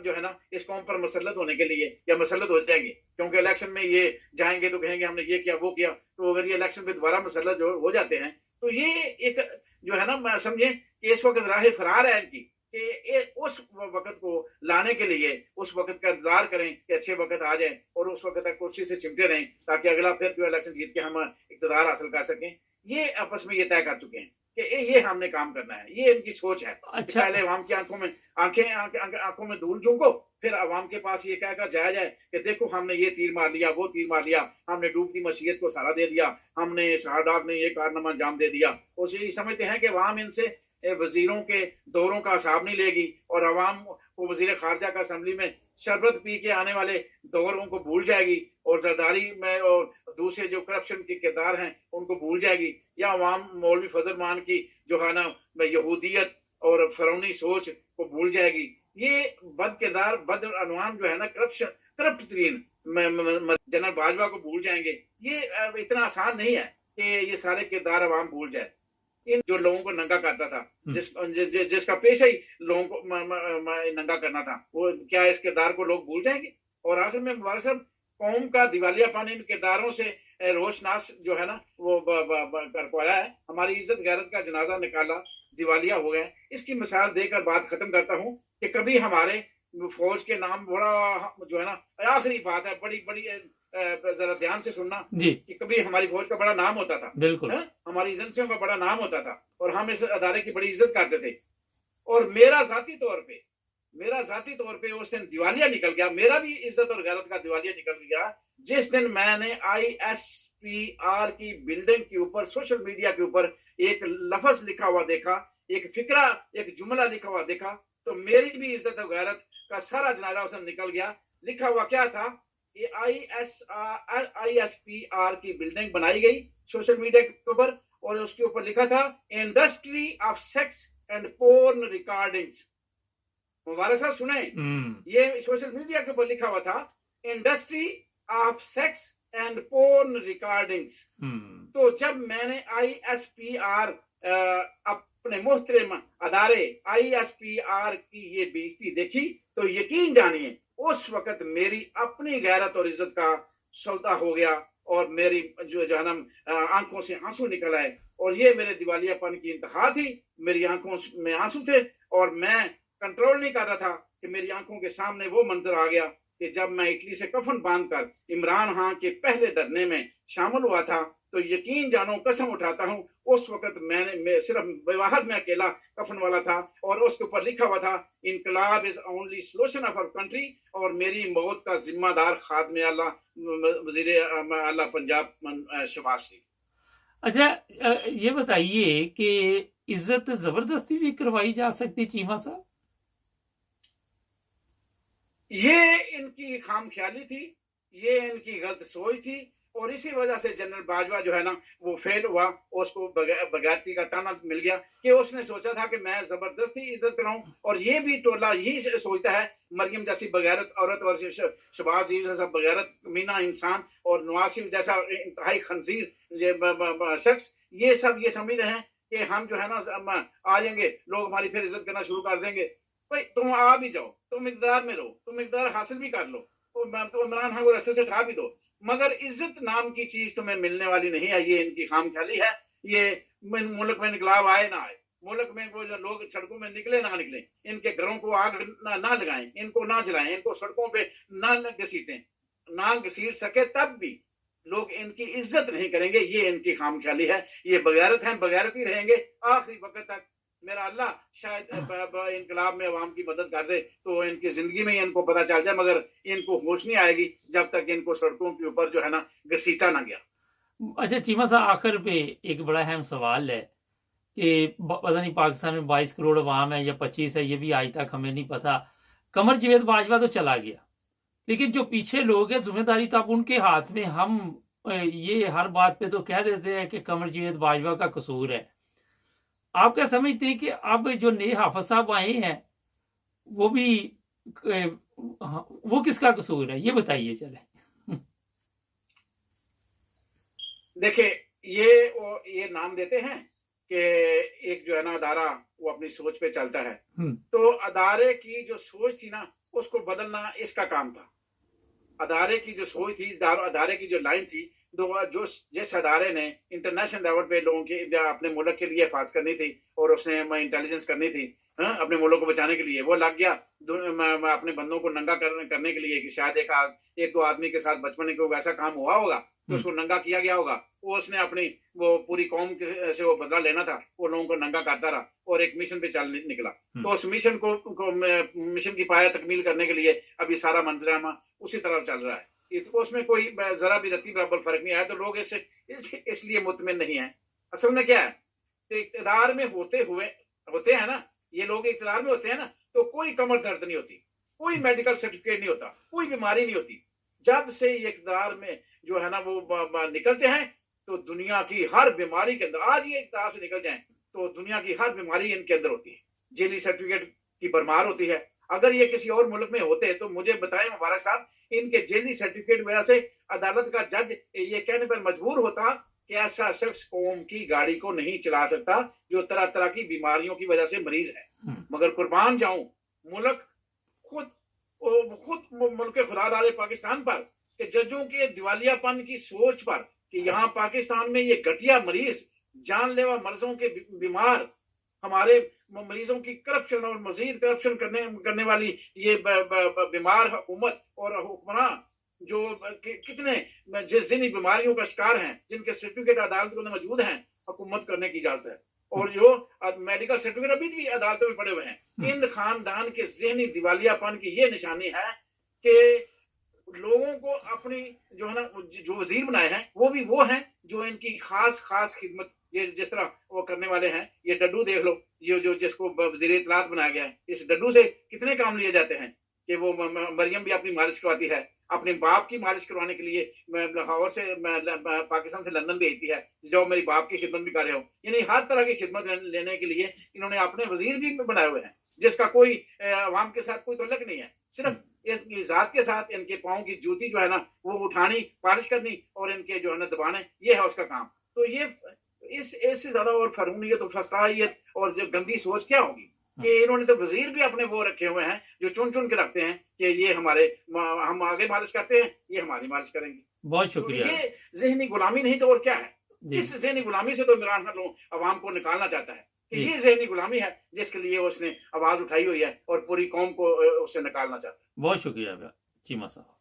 जो है ना इस कौम पर मसलत होने के लिए या मसलत हो जाएंगे, क्योंकि इलेक्शन में ये जाएंगे तो कहेंगे हमने ये किया वो किया। तो अगर ये इलेक्शन पे दोबारा मसलत जो हो जाते हैं तो ये एक जो है ना समझे कि इस वक्त राह फरार है इनकी, कि उस वक्त को लाने के लिए उस वक्त का इंतजार करें कि अच्छे वक्त आ जाए और उस वक्त तक कुर्सी से चिमटे रहें ताकि अगला फिर जो इलेक्शन जीत के हम इक़्तिदार हासिल कर सकें। ये आपस में ये तय कर चुके हैं कि ये हमने काम करना है, ये इनकी सोच है। अच्छा। पहले अवाम की आंखों में धूल झोंको, फिर अवाम के पास ये कहकर जाया जाए कि देखो हमने ये तीर मार लिया, वो तीर मार लिया, हमने डूबती मशीयत को सहारा दे दिया, हमने शहादात ने ये कारनामा अंजाम दे दिया। और यही समझते हैं कि अवाम इनसे वजीरों के दौरों का हिसाब नहीं लेगी और अवाम को वजीर खारजा का असम्बली में शरबत पी के आने वाले दौरों को भूल जाएगी और जरदारी में और दूसरे जो करप्शन के किरदार हैं उनको भूल जाएगी, या अवाम मौलवी फजल मान की जो है ना यहूदियत और फरौनी सोच को भूल जाएगी। ये बद किरदार बद अनवान जो है ना करप्ट तरीन जनरल बाजवा को भूल जाएंगे। ये इतना आसान नहीं है कि ये सारे किरदार अवाम भूल जाए। इन जो लोगों को नंगा करता था, जिसका पेशा ही लोगों को नंगा करना था, वो क्या इस किरदार को लोग भूल जाएंगे? और आखिर में मुबारक साहब कौम का दिवालियापन इन किरदारों से रोशनास जो है ना वो कर पाया है। हमारी इज्जत गैरत का जनाजा निकाला, दिवालिया हो गए। इसकी मिसाल देकर बात खत्म करता हूँ कि कभी हमारे फौज के नाम बड़ा जो है ना, आखिरी बात है, बड़ी बड़ी जरा ध्यान से सुनना जी, कि कभी हमारी फौज का बड़ा नाम होता था, बिल्कुल हमारी एजेंसियों का बड़ा नाम होता था और हम इस अदारे की बड़ी इज्जत करते थे। और मेरा जाती तौर पे उस दिन दिवालिया निकल गया, मेरा भी इज्जत और गैरत का दिवालिया निकल गया जिस दिन मैंने ISPR की बिल्डिंग के ऊपर सोशल मीडिया के ऊपर एक लफ्ज लिखा हुआ देखा, एक फिक्रा, एक जुमला लिखा हुआ देखा, तो मेरी भी इज्जत और गैरत का सारा जनाजा उस दिन निकल गया। लिखा हुआ क्या था? ये ISPR की बिल्डिंग बनाई गई सोशल मीडिया के ऊपर और उसके ऊपर लिखा था industry of sex and porn recordings. Mubarak साहब सुने, ये सोशल मीडिया के ऊपर लिखा हुआ था industry of sex and porn recordings. तो जब मैंने ISPR अपने मोहतरम अदारे ISPR की ये बेइज्जती देखी तो यकीन जानिए उस वक्त मेरी अपनी गैरत और इज्जत का सौदा हो गया और मेरी जो जहनम आंखों से आंसू निकल आए और ये मेरे दिवालियापन की इंतहा थी। मेरी आंखों में आंसू थे और मैं कंट्रोल नहीं कर रहा था कि मेरी आंखों के सामने वो मंजर आ गया कि जब मैं इटली से कफन बांधकर इमरान खान के पहले धरने में शामिल हुआ था तो यकीन जानो कसम उठाता हूं उस वक्त मैं सिर्फ विवाहत में अकेला कफन वाला था और उसके ऊपर लिखा हुआ था इनकलाब is only solution of our country और मेरी मौत का जिम्मेदार खादमे आला वजीर आला पंजाब शहबाज शरीफ। अच्छा, ये बताइए कि इज्जत जबरदस्ती भी करवाई जा सकती चीमा साहब? ये इनकी खाम ख्याली थी, ये इनकी गलत सोच थी और इसी वजह से जनरल बाजवा जो है ना वो फेल हुआ, उसको बगैरती का ताना मिल गया कि उसने सोचा था कि मैं जबरदस्ती इज्जत कराऊं, और ये भी टोला यही सोचता है, मरियम जैसी बगैरत औरत और शबाज जैसा बगैरत मीना इंसान और नवाज शरीफ जैसा इंतहाई खंजीर शख्स, ये सब ये समझ रहे हैं कि हम जो है ना आ जाएंगे, लोग हमारी फिर इज्जत करना शुरू कर देंगे। भाई तुम आ भी जाओ, तुम इक़्तिदार में रहो, तुम इक़्तिदार हासिल भी कर लो, तो इमरान खान को रस्ते से हटा भी दो, मगर इज्जत नाम की चीज तुम्हें मिलने वाली नहीं है। ये इनकी खामख्याली है। ये मुल्क में इनकलाब आए ना आए, मुल्क में वो जो लोग सड़कों में निकले ना निकले, इनके घरों को आग ना लगाएं, इनको ना जलाएं, इनको सड़कों पे ना घसीटें, ना घसीट सके तब भी लोग इनकी इज्जत नहीं करेंगे। ये इनकी खामख्याली है। ये बगैरत हैं, बगैरत ही रहेंगे आखिरी वक्त तक। मेरा अल्लाह शायद इनकलाब में अवाम की मदद कर दे तो इनकी जिंदगी में इनको पता चल जाए, मगर इनको होश नहीं आएगी जब तक इनको सड़कों के ऊपर जो है ना घसीटा ना गया। अच्छा चीमा साहब, आखिर पे एक बड़ा अहम सवाल है कि पता नहीं पाकिस्तान में 22 करोड़ अवाम है या 25 है, ये भी आज तक हमें नहीं पता। कमर जावेद बाजवा तो चला गया, लेकिन जो पीछे लोग हैं जिम्मेदारी तो अब उनके हाथ में। हम ये हर बात पे तो कह देते हैं कि कमर जावेद बाजवा का कसूर है। आप क्या समझते हैं कि अब जो नए हाफिज साहब आए हैं वो भी वो किसका कसूर है, ये बताइए। चले देखिए, ये नाम देते हैं कि एक जो है ना अदारा वो अपनी सोच पे चलता है, तो अदारे की जो सोच थी ना उसको बदलना इसका काम था। अदारे की जो सोच थी, अदारे की जो लाइन थी, जो जिस अदारे ने इंटरनेशनल लेवल पे लोगों की अपने मुल्क के लिए हिफाजत करनी थी और उसने इंटेलिजेंस करनी थी अपने मुल्क को बचाने के लिए, वो लग गया अपने बंदों को नंगा करने के लिए कि शायद एक दो आदमी के साथ बचपन में कोई वैसा काम हुआ होगा तो उसको नंगा किया गया होगा। वो उसने अपनी वो पूरी कौम से वो बदला लेना था, वो लोगों को नंगा करता रहा और एक मिशन पे चल निकला। तो उस मिशन मिशन की पाया तकमील करने के लिए अभी सारा मंजरामा उसी तरह चल रहा है। उसमें कोई जरा भी रत्ती बराबर फर्क नहीं आया, तो लोग इसलिए मुतमिन नहीं है। असल में क्या है, तो इक़्तिदार में होते हैं ना, ये लोग इक़्तिदार में होते हैं ना, तो कोई कमर दर्द नहीं होती, कोई मेडिकल सर्टिफिकेट नहीं होता, कोई बीमारी नहीं होती। जब से ये इक़्तिदार में जो है ना वो निकलते हैं तो दुनिया की हर बीमारी के अंदर, आज ये इक़्तिदार से निकल जाए तो दुनिया की हर बीमारी इनके अंदर होती है। जेली सर्टिफिकेट की भरमार होती है। अगर ये किसी और मुल्क में होते तो मुझे बताएं मुबारक साहब, इनके जेली सर्टिफिकेट वजह से अदालत का जज ये कहने पर मजबूर होता कि ऐसा शख्स कौम की गाड़ी को नहीं चला सकता जो तरह तरह की बीमारियों की वजह से मरीज है। मगर कुर्बान जाऊं मुल्क खुद मुल्क खुदा दादे पाकिस्तान पर कि जजों के दिवालियापन की सोच पर कि यहाँ पाकिस्तान में ये घटिया मरीज, जानलेवा मर्जों के बीमार, हमारे मरीजों की करप्शन और मजीद करप्शन करने वाली ये बीमार हुकूमत और हुक्मरान जो कितने जिन बीमारियों का शिकार हैं, जिनके सर्टिफिकेट अदालतों में मौजूद हैं, हुकूमत करने की इजाजत है और जो मेडिकल सर्टिफिकेट अभी भी अदालतों में पड़े हुए हैं। इन खानदान के ज़हनी दिवालियापन की ये निशानी है कि लोगों को अपनी जो है ना जो वजीर बनाए हैं वो हैं जो इनकी खास खिदमत, ये जिस तरह वो करने वाले हैं। ये डड्डू देख लो, ये जो जिसको वजीर इत्तलात बनाया गया है, इस डड्डू से कितने काम लिए जाते हैं कि वो मरियम भी अपनी मालिश करवाती है, अपने बाप की मालिश करवाने के लिए लाहौर से पाकिस्तान से लंदन भेजती है, जो मेरी बाप की खिदमत भी कर रहे हो। यानी हर तरह की खिदमत लेने के लिए इन्होंने अपने वजीर भी बनाए हुए हैं, जिसका कोई अवाम के साथ कोई तल्लुक नहीं है। सिर्फ इस जात के साथ इनके पाँव की जूती जो है ना वो उठानी, पालिश करनी और इनके जो है ना दबाने, ये है उसका काम। तो ये इससे ज्यादा और फरूनियत और फस्तायत और जो गंदी सोच क्या होगी कि इन्होंने तो वजीर भी अपने वो रखे हुए हैं जो चुन के रखते हैं कि ये हम आगे मालिश करते हैं, ये हमारी मालिश करेंगे। बहुत शुक्रिया। तो ये जहनी गुलामी नहीं तो और क्या है। इस जहनी गुलामी से तो इमरान खान अवाम को निकालना चाहता है। ये जहनी गुलामी है जिसके लिए उसने आवाज उठाई हुई है और पूरी कौम को उससे निकालना चाहता है। बहुत शुक्रिया चीमा साहब,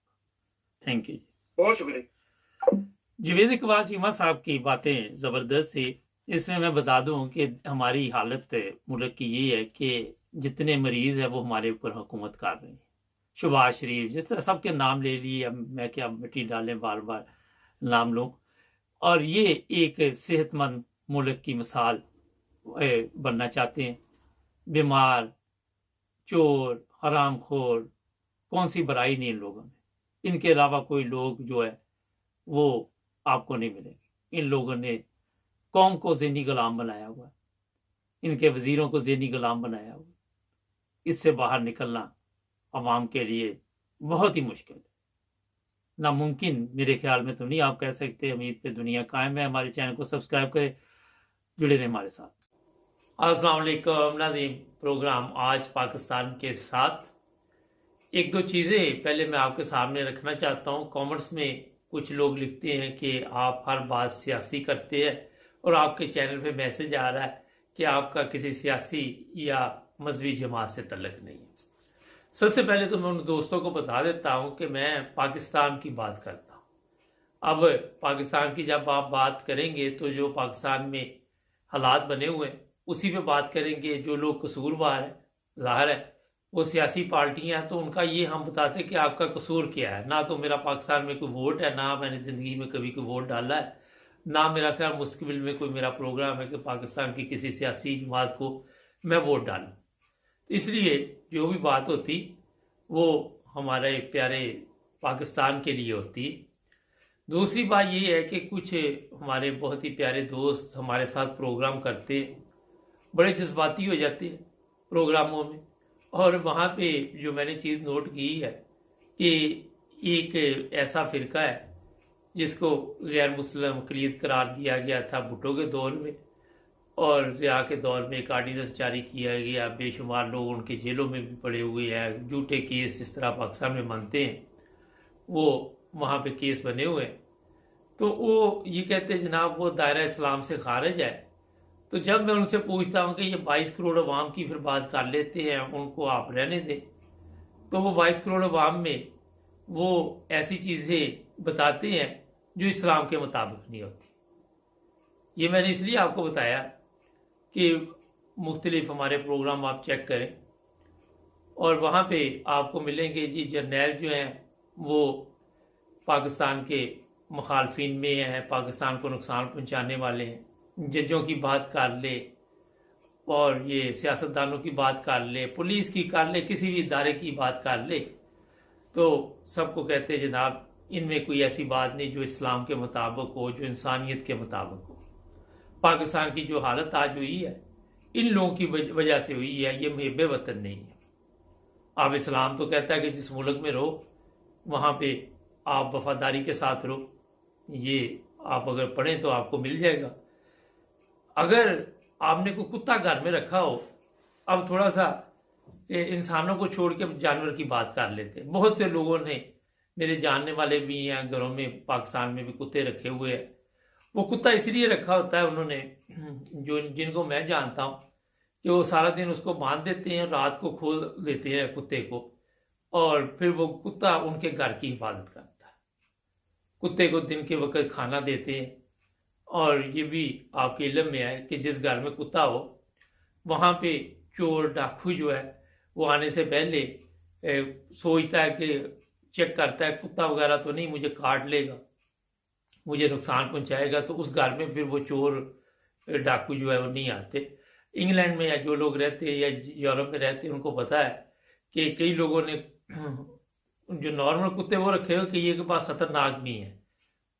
थैंक यू। बहुत शुक्रिया। जावेद इकबाल चीमा साहब की बातें ज़बरदस्त थी। इसमें मैं बता दूं कि हमारी हालत मुल्क की ये है कि जितने मरीज़ हैं वो हमारे ऊपर हुकूमत कर रहे हैं। शहबाज शरीफ, जिस तरह सबके नाम ले लिए, अब मैं क्या मिट्टी डालें बार बार नाम लूँ। और ये एक सेहतमंद मुल्क की मिसाल बनना चाहते हैं। बीमार, चोर, हरामखोर, कौन सी बुराई नहीं इन लोगों में। इनके अलावा कोई लोग जो है वो आपको नहीं मिलेंगे। इन लोगों ने कौम को ज़हनी गुलाम बनाया हुआ है, इनके वजीरों को ज़हनी गुलाम बनाया हुआ है। इससे बाहर निकलना अवाम के लिए बहुत ही मुश्किल है, नामुमकिन मेरे ख्याल में तो नहीं आप कह सकते। उम्मीद पे दुनिया कायम है। हमारे चैनल को सब्सक्राइब करें, जुड़े रहें हमारे साथ। अस्सलाम वालेकुम नाज़रीन, प्रोग्राम आज पाकिस्तान के साथ एक दो चीज़ें पहले मैं आपके सामने रखना चाहता हूँ। कमेंट्स में कुछ लोग लिखते हैं कि आप हर बात सियासी करते हैं और आपके चैनल पे मैसेज आ रहा है कि आपका किसी सियासी या मजहबी जमात से तल्लुक नहीं है। सबसे पहले तो मैं उन दोस्तों को बता देता हूँ कि मैं पाकिस्तान की बात करता हूँ। अब पाकिस्तान की जब आप बात करेंगे तो जो पाकिस्तान में हालात बने हुए हैं उसी पे बात करेंगे। जो लोग कसूरवार है, ज़ाहिर है वो सियासी पार्टियां हैं, तो उनका ये हम बताते कि आपका कसूर क्या है। ना तो मेरा पाकिस्तान में कोई वोट है, ना मैंने ज़िंदगी में कभी कोई वोट डाला है, ना मेरा ख्याल मुस्तकबिल में कोई मेरा प्रोग्राम है कि पाकिस्तान की किसी सियासी जमात को मैं वोट डालूँ। इसलिए जो भी बात होती वो हमारे प्यारे पाकिस्तान के लिए होती। दूसरी बात ये है कि कुछ हमारे बहुत ही प्यारे दोस्त हमारे साथ प्रोग्राम करते, बड़े जज्बाती हो जाते हैं प्रोग्रामों में। और वहाँ पे जो मैंने चीज़ नोट की है कि एक ऐसा फ़िरका है जिसको गैर मुस्लिम अक़लीत करार दिया गया था भुट्टो के दौर में, और ज़िया के दौर में एक आर्डिनेंस जारी किया गया। बेशुमार लोग उनके जेलों में भी पड़े हुए हैं। झूठे केस जिस तरह पाकिस्तान में बनते हैं वो वहाँ पे केस बने हुए हैं। तो वो ये कहते हैं जनाब वो दायरा इस्लाम से खारिज है। तो जब मैं उनसे पूछता हूँ कि ये 22 करोड़ अवाम की फिर बात कर लेते हैं, उनको आप रहने दें, तो वो 22 करोड़ अवाम में वो ऐसी चीज़ें बताते हैं जो इस्लाम के मुताबिक नहीं होती। ये मैंने इसलिए आपको बताया कि मुख्तलिफ हमारे प्रोग्राम आप चेक करें और वहाँ पे आपको मिलेंगे जी जर्नैल जो हैं वो पाकिस्तान के मुखालफिन में हैं, पाकिस्तान को नुकसान पहुँचाने वाले हैं। जजों की बात कर ले और ये सियासतदानों की बात कर ले, पुलिस की कर ले, किसी भी इदारे की बात कर ले, तो सबको कहते हैं जनाब इनमें कोई ऐसी बात नहीं जो इस्लाम के मुताबिक हो, जो इंसानियत के मुताबिक हो। पाकिस्तान की जो हालत आज हुई है इन लोगों की वजह से हुई है, ये मुहिब वतन नहीं है। आप इस्लाम तो कहता है कि जिस मुल्क में रहो वहाँ पे आप वफादारी के साथ रहो, ये आप अगर पढ़ें तो आपको मिल जाएगा। अगर आपने कोई कुत्ता घर में रखा हो, अब थोड़ा सा इंसानों को छोड़ के जानवर की बात कर लेते हैं। बहुत से लोगों ने, मेरे जानने वाले भी हैं, घरों में पाकिस्तान में भी कुत्ते रखे हुए हैं। वो कुत्ता इसलिए रखा होता है उन्होंने, जो जिनको मैं जानता हूँ, कि वो सारा दिन उसको बांध देते हैं, रात को खोल देते हैं कुत्ते को, और फिर वो कुत्ता उनके घर की हिफाजत करता है। कुत्ते को दिन के वक्त खाना देते हैं। और ये भी आपके इल्म में है कि जिस घर में कुत्ता हो वहाँ पे चोर डाकू जो है वो आने से पहले सोचता है कि चेक करता है कुत्ता वगैरह तो नहीं मुझे काट लेगा, मुझे नुकसान पहुँचाएगा, तो उस घर में फिर वो चोर डाकू जो है वो नहीं आते। इंग्लैंड में या जो लोग रहते हैं या यूरोप में रहते हैं उनको पता है कि कई लोगों ने जो नॉर्मल कुत्ते वो रखे हो कि ये के पास खतरनाक भी हैं,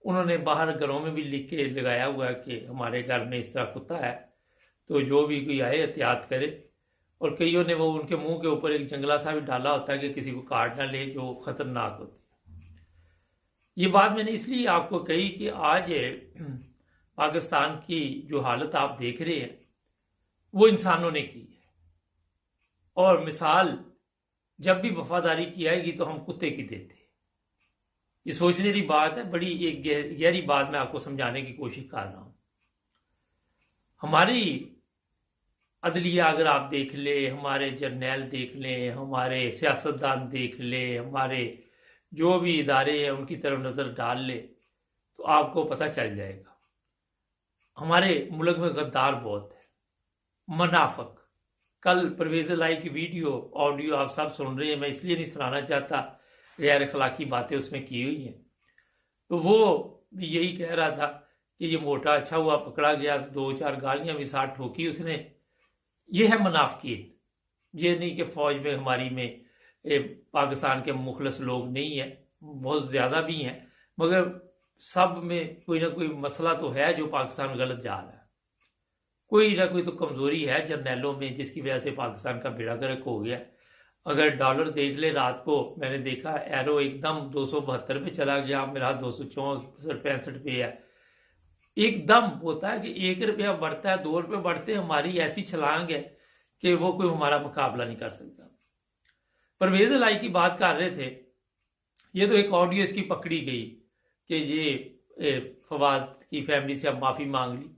उन्होंने बाहर घरों में भी लिख के लगाया हुआ है कि हमारे घर में इस तरह कुत्ता है, तो जो भी कोई आए एहतियात करे। और कईयों ने वो उनके मुंह के ऊपर एक जंगला सा भी डाला होता है कि किसी को काट ना ले, जो खतरनाक होती है। ये बात मैंने इसलिए आपको कही कि आज पाकिस्तान की जो हालत आप देख रहे हैं वो इंसानों ने की है। और मिसाल जब भी वफादारी की आएगी तो हम कुत्ते की देते हैं। ये सोचने की बात है, बड़ी एक गहरी बात मैं आपको समझाने की कोशिश कर रहा हूं। हमारी अदलिया अगर आप देख ले, हमारे जर्नैल देख लें, हमारे सियासतदान देख ले, हमारे जो भी इदारे हैं उनकी तरफ नज़र डाल ले तो आपको पता चल जाएगा। हमारे मुल्क में गद्दार बहुत है, मुनाफिक। कल परवेज़ लाई की वीडियो ऑडियो आप सब सुन रहे हैं, मैं इसलिए नहीं सुनाना चाहता, गैर अखलाकी बातें उसमें की हुई हैं। तो वो भी यही कह रहा था कि ये मोटा अच्छा हुआ पकड़ा गया, 2-4 गालियां भी साथ ठोकी उसने। ये है मुनाफिकीत। ये नहीं कि फ़ौज में हमारी में पाकिस्तान के मुखलस लोग नहीं हैं, बहुत ज़्यादा भी हैं, मगर सब में कोई ना कोई मसला तो है जो पाकिस्तान गलत जा रहा है, कोई ना कोई तो कमजोरी है जर्नैलों में जिसकी वजह से पाकिस्तान का बेड़ा गर्क हो गया। अगर डॉलर देख ले, रात को मैंने देखा एरो एकदम 272 पे चला गया, मेरा 264-65 पे है। एकदम होता है कि 1 रुपया बढ़ता है, 2 रुपये बढ़ते हैं, हमारी ऐसी छलांग है कि वो कोई हमारा मुकाबला नहीं कर सकता। परवेज लाई की बात कर रहे थे, ये तो एक ऑडियो इसकी पकड़ी गई कि ये फवाद की फैमिली से अब माफी मांग ली,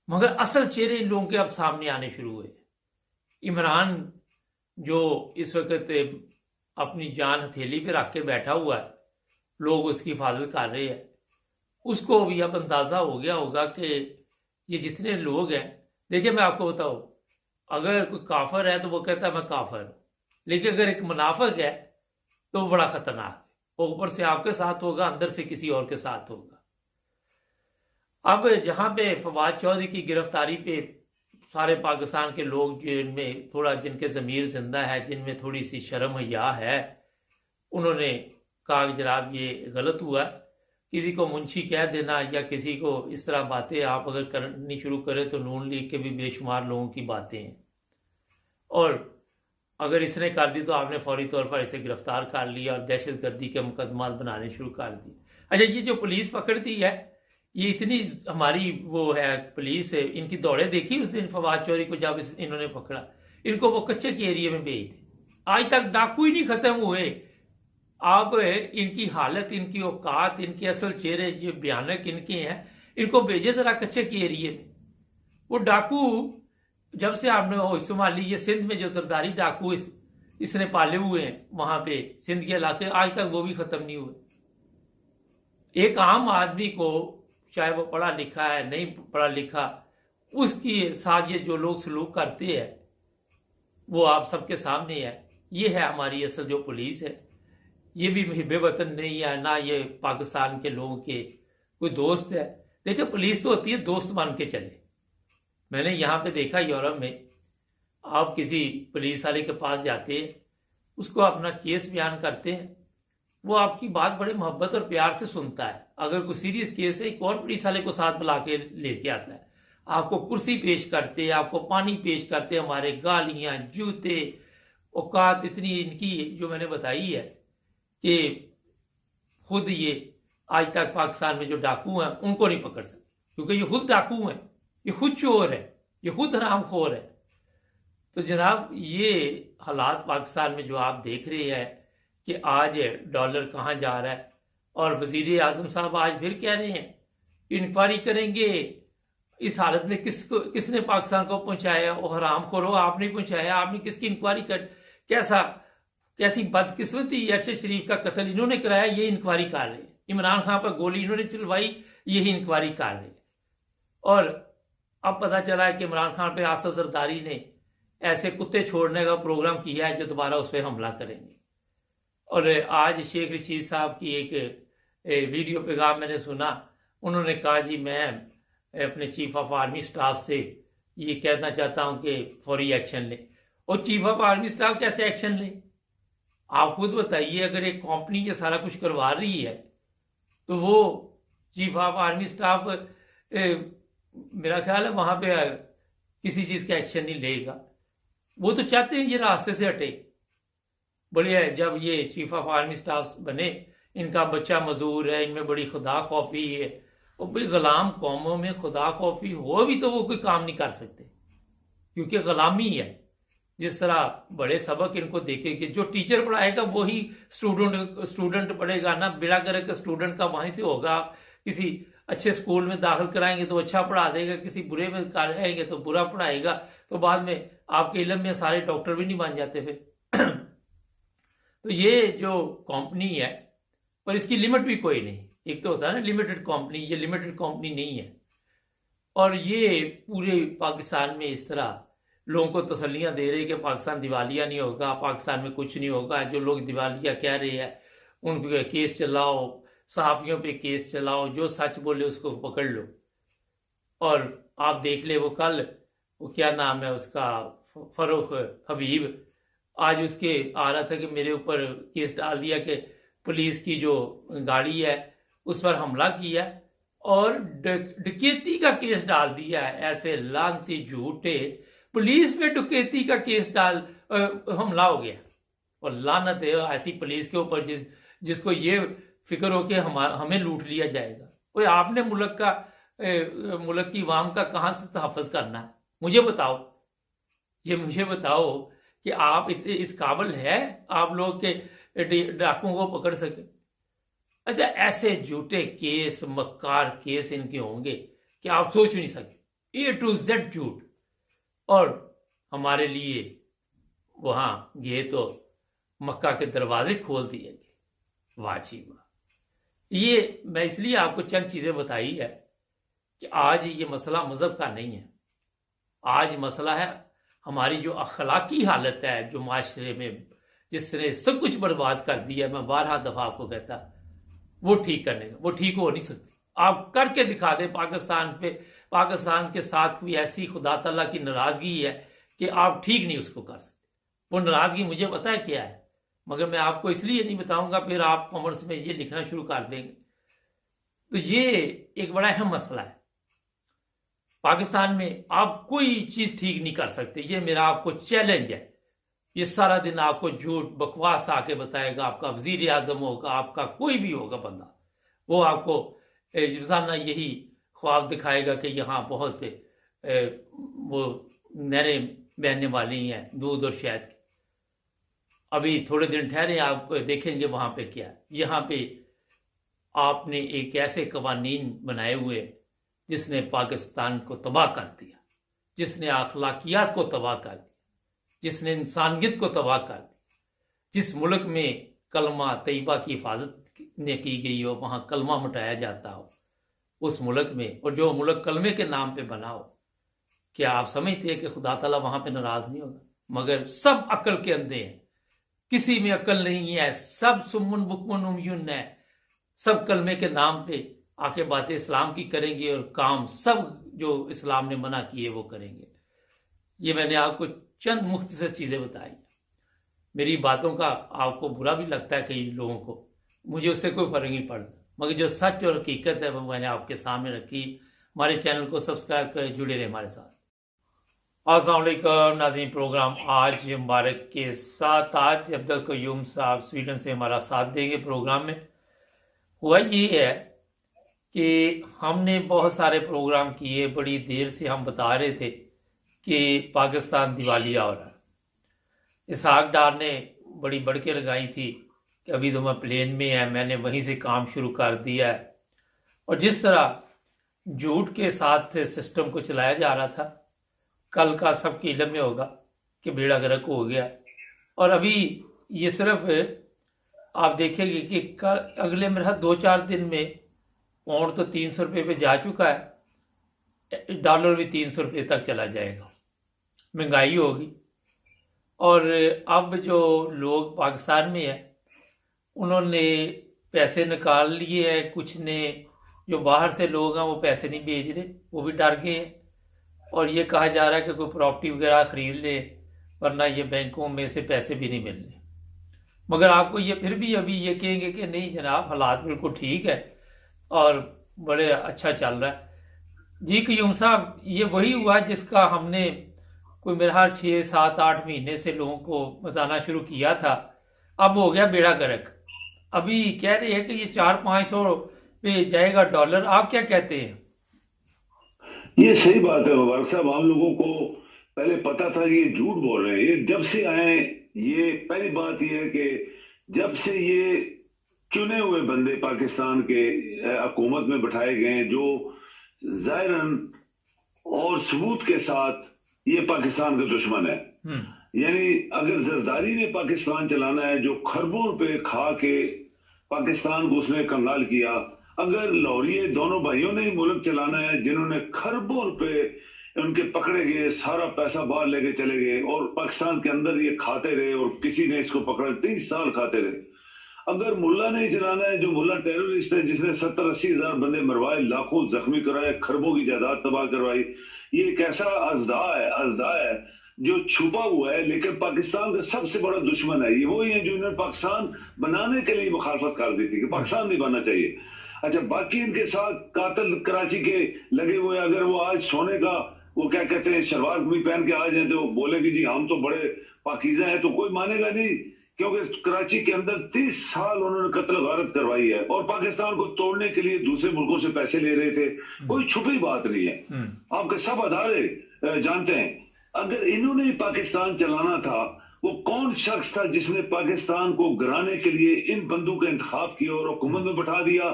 मगर असल चेहरे इन लोगों के अब सामने आने शुरू हुए। इमरान जो इस वक्त अपनी जान हथेली पे रख के बैठा हुआ है, लोग उसकी हिफाजत कर रहे हैं, उसको भी अब अंदाजा हो गया होगा कि ये जितने लोग हैं, देखिए मैं आपको बताऊं, अगर कोई काफर है तो वो कहता है मैं काफर हूं, लेकिन अगर एक मुनाफिक है तो वो बड़ा खतरनाक है, वो ऊपर से आपके साथ होगा, अंदर से किसी और के साथ होगा। अब जहां पे फवाद चौधरी की गिरफ्तारी पे सारे पाकिस्तान के लोग जिनमें थोड़ा, जिनके ज़मीर जिंदा है, जिनमें थोड़ी सी शर्म हया है, उन्होंने कहा कि जनाब ये गलत हुआ, किसी को मुंशी कह देना या किसी को इस तरह बातें आप अगर करनी शुरू करें तो नून लीग के भी बेशुमार लोगों की बातें हैं, और अगर इसने कर दी तो आपने फौरी तौर पर इसे गिरफ्तार कर लिया और दहशत गर्दी के मुकदमा बनाने शुरू कर दिए। अच्छा, ये जो पुलिस पकड़ती है, ये इतनी हमारी वो है पुलिस है, इनकी दौड़े देखी उस दिन फवाद चौधरी को जब इन्होंने पकड़ा, इनको वो कच्चे के एरिया में भेज दी, आज तक डाकू ही नहीं खत्म हुए। अब इनकी हालत, इनकी औकात, इनके असल चेहरे जो भयानक इनके हैं, इनको भेजे जरा कच्चे के एरिए में। वो डाकू जब से आपने संभाली, ये सिंध में जो सरदारी डाकू इसने पाले हुए हैं वहां पे सिंध के इलाके, आज तक वो भी खत्म नहीं हुए। एक आम आदमी को, चाहे वो पढ़ा लिखा है नहीं पढ़ा लिखा, उसकी साथ ये जो लोग सलूक करते हैं वो आप सबके सामने है। ये है हमारी असल जो पुलिस है, ये भी मुहिब वतन नहीं है, ना ये पाकिस्तान के लोगों के कोई दोस्त है। देखिए पुलिस तो होती है दोस्त मान के चले। मैंने यहाँ पे देखा यूरोप में, आप किसी पुलिस वाले के पास जाते हैं, उसको अपना केस बयान करते हैं, वो आपकी बात बड़े मोहब्बत और प्यार से सुनता है। अगर कोई सीरियस केस है, एक और पुलिस वाले को साथ बुला के लेके आता है, आपको कुर्सी पेश करते हैं, आपको पानी पेश करते हैं, हमारे गालियां, जूते, औकात इतनी इनकी जो मैंने बताई है कि खुद ये आज तक पाकिस्तान में जो डाकू हैं उनको नहीं पकड़ सकते, क्योंकि ये खुद डाकू हैं, ये खुद चोर है, ये खुद हरामखोर है। तो जनाब ये हालात पाकिस्तान में जो आप देख रहे हैं कि आज डॉलर कहाँ जा रहा है, और वजीर आजम साहब आज फिर कह रहे हैं इंक्वायरी करेंगे, इस हालत में किसने पाकिस्तान को पहुंचाया, वो हरामखोर, आपने पहुंचाया, आपने किसकी इंक्वायरी कर, कैसी बदकिस्मती, अरशद शरीफ का कत्ल इन्होंने कराया, ये इंक्वायरी कर रहे हैं, इमरान खान पर गोली इन्होंने चलवाई, यही इंक्वायरी कर रहे हैं। और अब पता चला है कि इमरान खान पे आसद जरदारी ने ऐसे कुत्ते छोड़ने का प्रोग्राम किया है जो दोबारा उस पर हमला करेंगे। और आज शेख रशीद साहब की एक वीडियो पैगाम मैंने सुना, उन्होंने कहा जी मैं अपने चीफ ऑफ आर्मी स्टाफ से ये कहना चाहता हूं कि फौरी एक्शन ले। और चीफ ऑफ आर्मी स्टाफ कैसे एक्शन ले, आप खुद बताइए। अगर एक कंपनी ये सारा कुछ करवा रही है तो वो चीफ ऑफ आर्मी स्टाफ मेरा ख्याल है वहां पे किसी चीज का एक्शन नहीं लेगा। वो तो चाहते हैं ये रास्ते से हटे। बढ़िया है, जब ये चीफ ऑफ आर्मी स्टाफ बने, इनका बच्चा मजदूर है, इनमें बड़ी खुदा खौफी है, और भाई गुलाम कौमों में खुदा खौफी हो भी तो वो कोई काम नहीं कर सकते, क्योंकि गुलामी है। जिस तरह बड़े सबक इनको देखेंगे, जो टीचर पढ़ाएगा वही स्टूडेंट पढ़ेगा ना, बिना करे का स्टूडेंट का वहीं से होगा। किसी अच्छे स्कूल में दाखिल कराएंगे तो अच्छा पढ़ा देगा, किसी बुरे में कराएंगे तो बुरा पढ़ाएगा, तो बाद में आपके इल्म में सारे डॉक्टर भी नहीं बन जाते फिर। तो ये जो कंपनी है, पर इसकी लिमिट भी कोई नहीं। एक तो होता है ना लिमिटेड कंपनी, ये लिमिटेड कंपनी नहीं है। और ये पूरे पाकिस्तान में इस तरह लोगों को तसल्लियां दे रहे कि पाकिस्तान दिवालिया नहीं होगा, पाकिस्तान में कुछ नहीं होगा। जो लोग दिवालिया कह रहे हैं उन पे केस चलाओ, सहाफियों पे केस चलाओ, जो सच बोले उसको पकड़ लो। और आप देख ले वो कल, वो क्या नाम है उसका, फरूख हबीब, आज उसके आ रहा था कि मेरे ऊपर केस डाल दिया कि पुलिस की जो गाड़ी है उस पर हमला किया और डकैती का केस डाल दिया है। ऐसे लानती झूठे पुलिस पे डकैती का केस डाल हमला हो गया। और लानत है ऐसी पुलिस के ऊपर जिसको ये फिक्र हो कि हमें लूट लिया जाएगा। कोई आपने मुल्क की वाम का कहां से तहफ़्फ़ुज़ करना है? मुझे बताओ कि आप इतने इस काबिल है आप लोग के डाकुओं को पकड़ सके? अच्छा, ऐसे झूठे केस, मक्कार केस इनके होंगे कि आप सोच नहीं सकते। A to Z झूठ। और हमारे लिए वहां गए तो मक्का के दरवाजे खोल दिए गए। वाह जी वाह। ये मैं इसलिए आपको चंद चीजें बताई है कि आज ये मसला मजहब का नहीं है। आज मसला है हमारी जो अखलाकी हालत है, जो माशरे में जिसने सब कुछ बर्बाद कर दिया। मैं 12 दफा आपको कहता, वो ठीक करने का, वो ठीक हो नहीं सकती। आप करके दिखा दें पाकिस्तान के साथ भी ऐसी खुदा तआला की नाराजगी है कि आप ठीक नहीं उसको कर सकते। वो नाराजगी मुझे पता है क्या है, मगर मैं आपको इसलिए नहीं बताऊंगा, फिर आप कॉमर्स में ये लिखना शुरू कर देंगे। तो ये एक बड़ा अहम मसला है। पाकिस्तान में आप कोई चीज ठीक नहीं कर सकते, ये मेरा आपको चैलेंज है। ये सारा दिन आपको झूठ बकवास आके बताएगा। आपका वजीर आजम होगा, आपका कोई भी होगा बंदा, वो आपको रोजाना यही ख्वाब दिखाएगा कि यहाँ बहुत से वो नहरें बहने वाली हैं, दूध और शहद की। अभी थोड़े दिन ठहरे आप देखेंगे वहां पे क्या। यहाँ पे आपने एक ऐसे कवानीन बनाए हुए जिसने पाकिस्तान को तबाह कर दिया, जिसने अखलाकियात को तबाह कर दिया, जिसने इंसानियत को तबाह कर दिया। जिस मुल्क में कलमा तैयबा की हिफाजत ने की गई हो, वहां कलमा मिटाया जाता हो, उस मुल्क में, और जो मुल्क कलमे के नाम पे बना हो, क्या आप समझते हैं कि खुदा ताला वहां पे नाराज नहीं होगा? मगर सब अक्ल के अंधे हैं, किसी में अक्ल नहीं है, सब सुम्मुन बुकमुन उम्युन है। सब कलमे के नाम पे आके बातें इस्लाम की करेंगे और काम सब जो इस्लाम ने मना किए वो करेंगे। ये मैंने आपको चंद मुख्तसर चीजें बताई। मेरी बातों का आपको बुरा भी लगता है कई लोगों को, मुझे उससे कोई फर्क नहीं पड़ता, मगर जो सच और हकीकत है वो मैंने आपके सामने रखी। हमारे चैनल को सब्सक्राइब करें, जुड़े रहे हमारे साथ। अस्सलाम वालेकुम नाज़रीन, प्रोग्राम आज मुबारक के साथ आज अब्दुल कयूम साहब स्वीडन से हमारा साथ देंगे। प्रोग्राम में हुआ ये है कि हमने बहुत सारे प्रोग्राम किए, बड़ी देर से हम बता रहे थे कि पाकिस्तान दिवालिया हो रहा है। इसहाक डार ने बड़ी बढ़के लगाई थी कि अभी तो मैं प्लेन में है, मैंने वहीं से काम शुरू कर दिया है। और जिस तरह झूठ के साथ सिस्टम को चलाया जा रहा था, कल का सबके इल्म में होगा कि बेड़ा गर्क हो गया। और अभी ये सिर्फ आप देखेंगे कि अगले मेरा 2-4 दिन में पौंड तो 300 रुपये पे जा चुका है, डॉलर भी 300 रुपये तक चला जाएगा। महंगाई होगी। और अब जो लोग पाकिस्तान में है उन्होंने पैसे निकाल लिए हैं, कुछ ने जो बाहर से लोग हैं वो पैसे नहीं भेज रहे, वो भी डर गए हैं। और ये कहा जा रहा है कि कोई प्रॉपर्टी वगैरह खरीद ले, वरना ये बैंकों में से पैसे भी नहीं मिलने। मगर आपको ये फिर भी अभी ये कहेंगे कि नहीं जनाब, हालात बिल्कुल ठीक है और बड़े अच्छा चल रहा है। जी कयूम साहब, ये वही हुआ जिसका हमने कोई मेरा हर 6-7-8 महीने से लोगों को बताना शुरू किया था। अब हो गया बेड़ा गर्क। अभी कह रहे हैं कि ये 400-500 पे जाएगा डॉलर। आप क्या कहते हैं? ये सही बात है मुबारक साहब, हम लोगों को पहले पता था ये झूठ बोल रहे हैं। ये जब से आए, ये पहली बात ये है कि जब से ये चुने हुए बंदे पाकिस्तान के हुकूमत में बैठाए गए हैं, जो जाहिरन और सबूत के साथ ये पाकिस्तान का दुश्मन है। यानी अगर जरदारी ने पाकिस्तान चलाना है, जो खरबों रुपए खा के पाकिस्तान को उसने कंगाल किया, अगर लाहौरिये दोनों भाइयों ने ही मुल्क चलाना है जिन्होंने खरबों रुपए उनके पकड़े गए, सारा पैसा बाहर लेके चले गए और पाकिस्तान के अंदर ये खाते रहे और किसी ने इसको पकड़ा 30 साल खाते रहे। अगर मुल्ला नहीं चलाना है, जो मुल्ला टेररिस्ट है जिसने 70-80 हजार बंदे मरवाए, लाखों जख्मी कराए, खरबों की जायदाद तबाह करवाई, ये एक ऐसा अजदा है जो छुपा हुआ है लेकिन पाकिस्तान का सबसे बड़ा दुश्मन है। ये वही है जो इन्होंने पाकिस्तान बनाने के लिए मुखालफत कर दी थी कि पाकिस्तान नहीं बनना चाहिए। अच्छा, बाकी इनके साथ कातिल कराची के लगे हुए हैं, अगर वो आज सोने का वो क्या कहते हैं शलवार कमीज पहन के आ जाए तो बोले कि जी हम तो बड़े पाकीज़ा हैं, तो कोई मानेगा नहीं, क्योंकि कराची के अंदर 30 साल उन्होंने कत्ल गारत करवाई है और पाकिस्तान को तोड़ने के लिए दूसरे मुल्कों से पैसे ले रहे थे। कोई छुपी बात नहीं है, आपके सब अदारे जानते हैं। अगर इन्होंने ही पाकिस्तान चलाना था, वो कौन शख्स था जिसने पाकिस्तान को गिराने के लिए इन बंदों का इंतखाब किया और हुकूमत में बैठा दिया?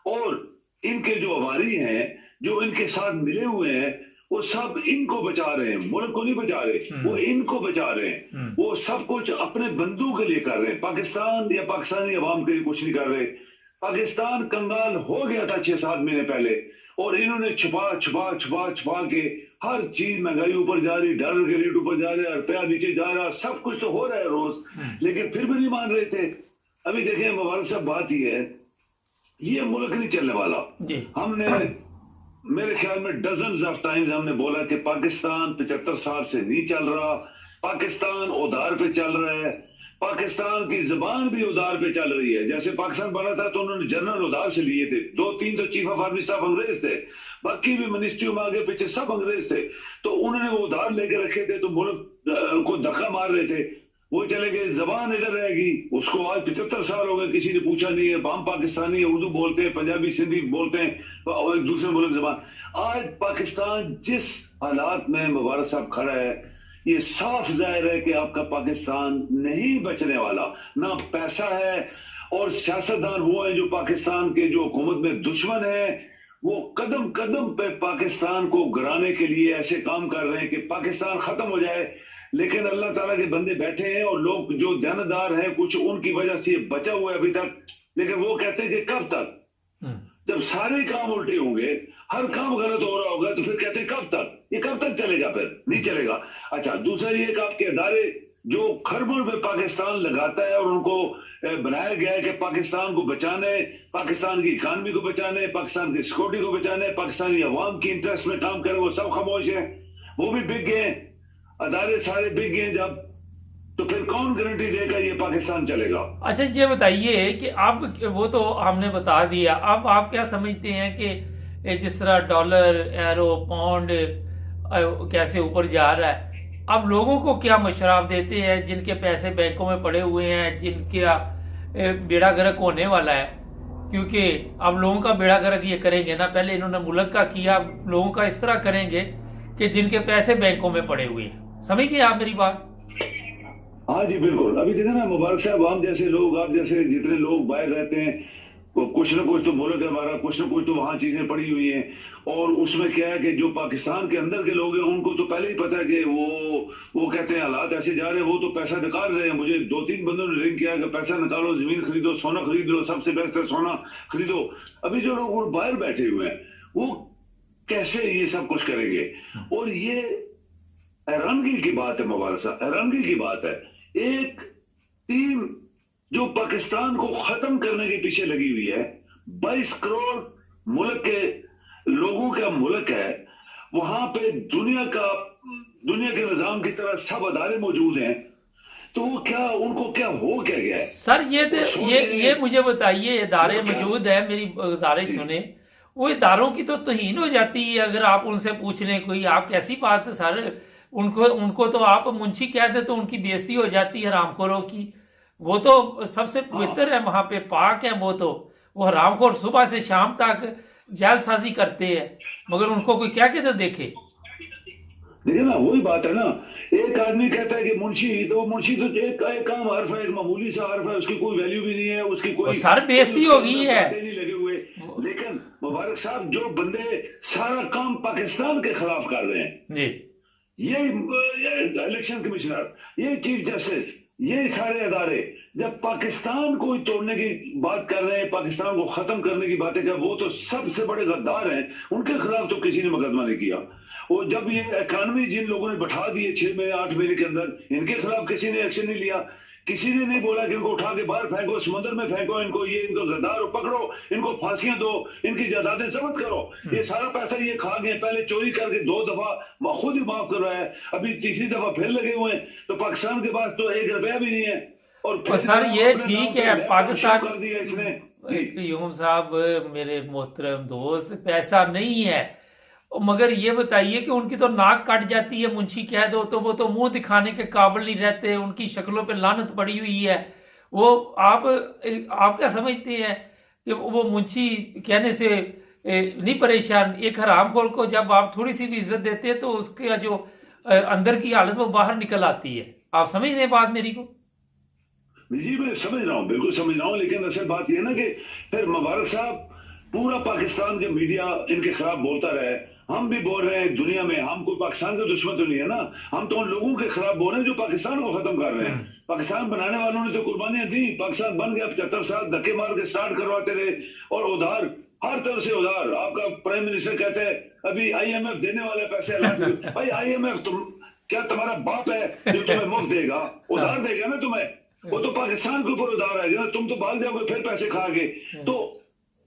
और इनके जो अवारी हैं, जो इनके साथ मिले हुए हैं, वो सब इनको बचा रहे हैं, मुल्क को नहीं बचा रहे, वो इनको बचा रहे हैं। वो सब कुछ अपने बंदों के लिए कर रहे हैं, पाकिस्तान या पाकिस्तानी अवाम के लिए कुछ नहीं कर रहे। पाकिस्तान कंगाल हो गया था 6-7 महीने पहले, और इन्होंने छुपा छुपा छुपा छुपा के हर चीज, महंगाई ऊपर जा रही, डॉलर के रेट ऊपर जा रहे, रुपया नीचे जा रहा, सब कुछ तो हो रहा है रोज, लेकिन फिर भी नहीं मान रहे थे। अभी देखें मुबारक साहब, बात ये है, ये मुल्क नहीं चलने वाला। हमने मेरे ख्याल में डजन्स ऑफ टाइम्स हमने बोला कि पाकिस्तान 75 साल से नहीं चल रहा, पाकिस्तान उधार पे चल रहा है, पाकिस्तान की जबान भी उधार पे चल रही है। जैसे पाकिस्तान बना था तो उन्होंने जनरल उधार से लिए थे, 2-3 तो चीफ ऑफ आर्मी स्टाफ अंग्रेज थे, बाकी भी मिनिस्ट्रियों में आगे पीछे सब अंग्रेज थे, तो उन्होंने वो उधार लेके रखे थे, तो मुल्क को धक्का मार रहे थे, वो चले गए, जबान इधर रहेगी। उसको आज 75 साल हो गए, किसी ने पूछा नहीं है। हम पाकिस्तानी उर्दू बोलते हैं, पंजाबी सिंधी बोलते हैं और एक दूसरे मुल्क जबान। आज पाकिस्तान जिस हालात में मुबारक साहब खड़ा है, ये साफ जाहिर है कि आपका पाकिस्तान नहीं बचने वाला। ना पैसा है, और सियासतदान वो है जो पाकिस्तान के जो हुकूमत में दुश्मन है, वो कदम कदम पे पाकिस्तान को गिराने के लिए ऐसे काम कर रहे हैं कि पाकिस्तान खत्म हो जाए। लेकिन अल्लाह ताला के बंदे बैठे हैं और लोग जो ध्यानदार हैं, कुछ उनकी वजह से बचा हुआ है अभी तक, लेकिन वो कहते हैं कि कब तक, जब सारे काम उल्टे होंगे, हर काम गलत हो रहा होगा, तो फिर कहते हैं कब तक, ये कब तक चलेगा, फिर नहीं चलेगा। अच्छा, दूसरा ये कि आपके अदारे जो खरबों रुपए पाकिस्तान लगाता है और उनको बनाया गया है कि पाकिस्तान को बचाने, पाकिस्तान की इकानमी को बचाने, पाकिस्तान की सिक्योरिटी को बचाने, पाकिस्तानी अवाम की इंटरेस्ट में काम करे, वो सब खामोश है, वो भी बिक गए, अदारे सारे बिक गए जब, तो फिर कौन गारंटी देगा ये पाकिस्तान चलेगा? अच्छा, ये बताइए कि अब वो तो हमने बता दिया, अब आप क्या समझते हैं कि जिस तरह डॉलर, यूरो, पाउंड कैसे ऊपर जा रहा है, अब लोगों को क्या मशवरा आप देते हैं जिनके पैसे बैंकों में पड़े हुए हैं, जिनका बेड़ा गर्क होने वाला है? क्योंकि अब लोगों का बेड़ा गर्क ये करेंगे ना, पहले इन्होंने मुल्क का किया, लोगों का इस तरह करेंगे कि जिनके पैसे बैंकों में पड़े हुए हैं। समझ गए आप मेरी बात? हाँ जी बिल्कुल। अभी देखा ना मुबारक साहब, हम जैसे लोग, आप जैसे जितने लोग बाहर रहते हैं, कुछ ना कुछ तो मुल्क है हमारा, कुछ ना कुछ तो वहां चीजें पड़ी हुई हैं, और उसमें क्या है कि जो पाकिस्तान के अंदर के लोग हैं उनको तो पहले ही पता है कि वो कहते हैं हालात ऐसे जा रहे हैं, वो तो पैसा निकाल रहे हैं। मुझे 2-3 बंदों ने रिंग किया कि पैसा निकालो, जमीन खरीदो, सोना खरीद लो, सबसे बेस्ट है सोना खरीदो। अभी जो लोग बाहर बैठे हुए हैं वो कैसे ये सब कुछ करेंगे? और ये हैरानगी की बात है मुबारक साहब, हैरानगी की बात है, एक टीम जो पाकिस्तान को खत्म करने के पीछे लगी हुई है, 22 करोड़ मुल्क के लोगों का मुल्क है, वहां पे दुनिया के निजाम की तरह सब अदारे मौजूद हैं, तो वो क्या, उनको क्या हो क्या गया है? सर ये मुझे बताइए, इदारे मौजूद है, मेरी गुजारिश सुने, वो इदारों की तो तौहीन हो जाती है अगर आप उनसे पूछ लें कोई। आप कैसी बात है सर, उनको तो आप मुंशी कह दे तो उनकी बेइज्जती हो जाती है हरामखोरों की। वो तो सबसे पवित्र है, वहां पे पाक है, वो हरामखोर सुबह से शाम तक जालसाजी करते हैं, मगर उनको कोई क्या कहते देखे? देखिए ना, वही बात है ना, एक आदमी कहता है कि मुंशी तो एक काम हर्फ है, एक मामूली सा हर्फ है, उसकी कोई वैल्यू भी नहीं है, उसकी कोई सर बेइज्जती हो गई है, नहीं लगे हुए। लेकिन मुबारक साहब, जो बंदे सारा काम पाकिस्तान के खिलाफ कर रहे हैं जी, ये इलेक्शन कमिश्नर, ये चीफ जस्टिस, ये सारे अदारे जब पाकिस्तान को तोड़ने की बात कर रहे हैं, पाकिस्तान को खत्म करने की बातें कर, वो तो सबसे बड़े गद्दार हैं, उनके खिलाफ तो किसी ने मुकदमा नहीं किया। और जब ये इकॉनमी जिन लोगों ने बैठा दी है 6 महीने 8 महीने के अंदर, इनके खिलाफ किसी ने एक्शन नहीं लिया, किसी ने नहीं बोला कि इनको उठा के बाहर फेंको, समुद्र में फेंको, इनको गद्दार पकड़ो, इनको फांसियां दो, इनकी जायदादें जब्त करो। ये सारा पैसा ये खा गए, पहले चोरी करके 2 दफा खुद ही माफ करवाया, अभी तीसरी दफा फिर लगे हुए हैं, तो पाकिस्तान के पास तो 1 रुपया भी नहीं है। और सर ये ठीक है, पाकिस्तान कर दिया इसने। यूम साहब, मेरे मोहतरम दोस्त, पैसा नहीं है, मगर ये बताइए कि उनकी तो नाक कट जाती है, मुंशी कह दो तो वो तो मुंह दिखाने के काबिल नहीं रहते, उनकी शक्लों पे लानत पड़ी हुई है। वो आप क्या समझते हैं कि वो मुंशी कहने से नहीं परेशान? एक हरामखोर को जब आप थोड़ी सी भी इज्जत देते हैं तो उसका जो अंदर की हालत वो बाहर निकल आती है। आप समझ रहे हैं बात मेरी को? जी मैं समझ रहा हूँ, बिल्कुल समझ रहा हूँ, लेकिन असल बात यह ना कि फिर मुबारक साहब पूरा पाकिस्तान के मीडिया इनके खिलाफ बोलता रहे, हम भी बोल रहे हैं दुनिया में, हम कोई पाकिस्तान का दुश्मन तो नहीं है ना, हम तो उन लोगों के खिलाफ बोल रहे हैं जो पाकिस्तान को खत्म कर रहे हैं। पाकिस्तान बनाने वालों ने तो कुर्बानियां दी, पाकिस्तान बन गया, 75 साल धक्के मार के स्टार्ट करवाते रहे, और उधार हर तरह से उधार। आपका प्राइम मिनिस्टर कहते हैं अभी IMF देने वाले पैसे भाई IMF तुम क्या तुम्हारा बाप है जो तुम्हें मुफ्त देगा? उधार देगा ना तुम्हें, वो तो पाकिस्तान के ऊपर उधार आएगा ना, तुम तो भाग जाओगे फिर पैसे खा के। तो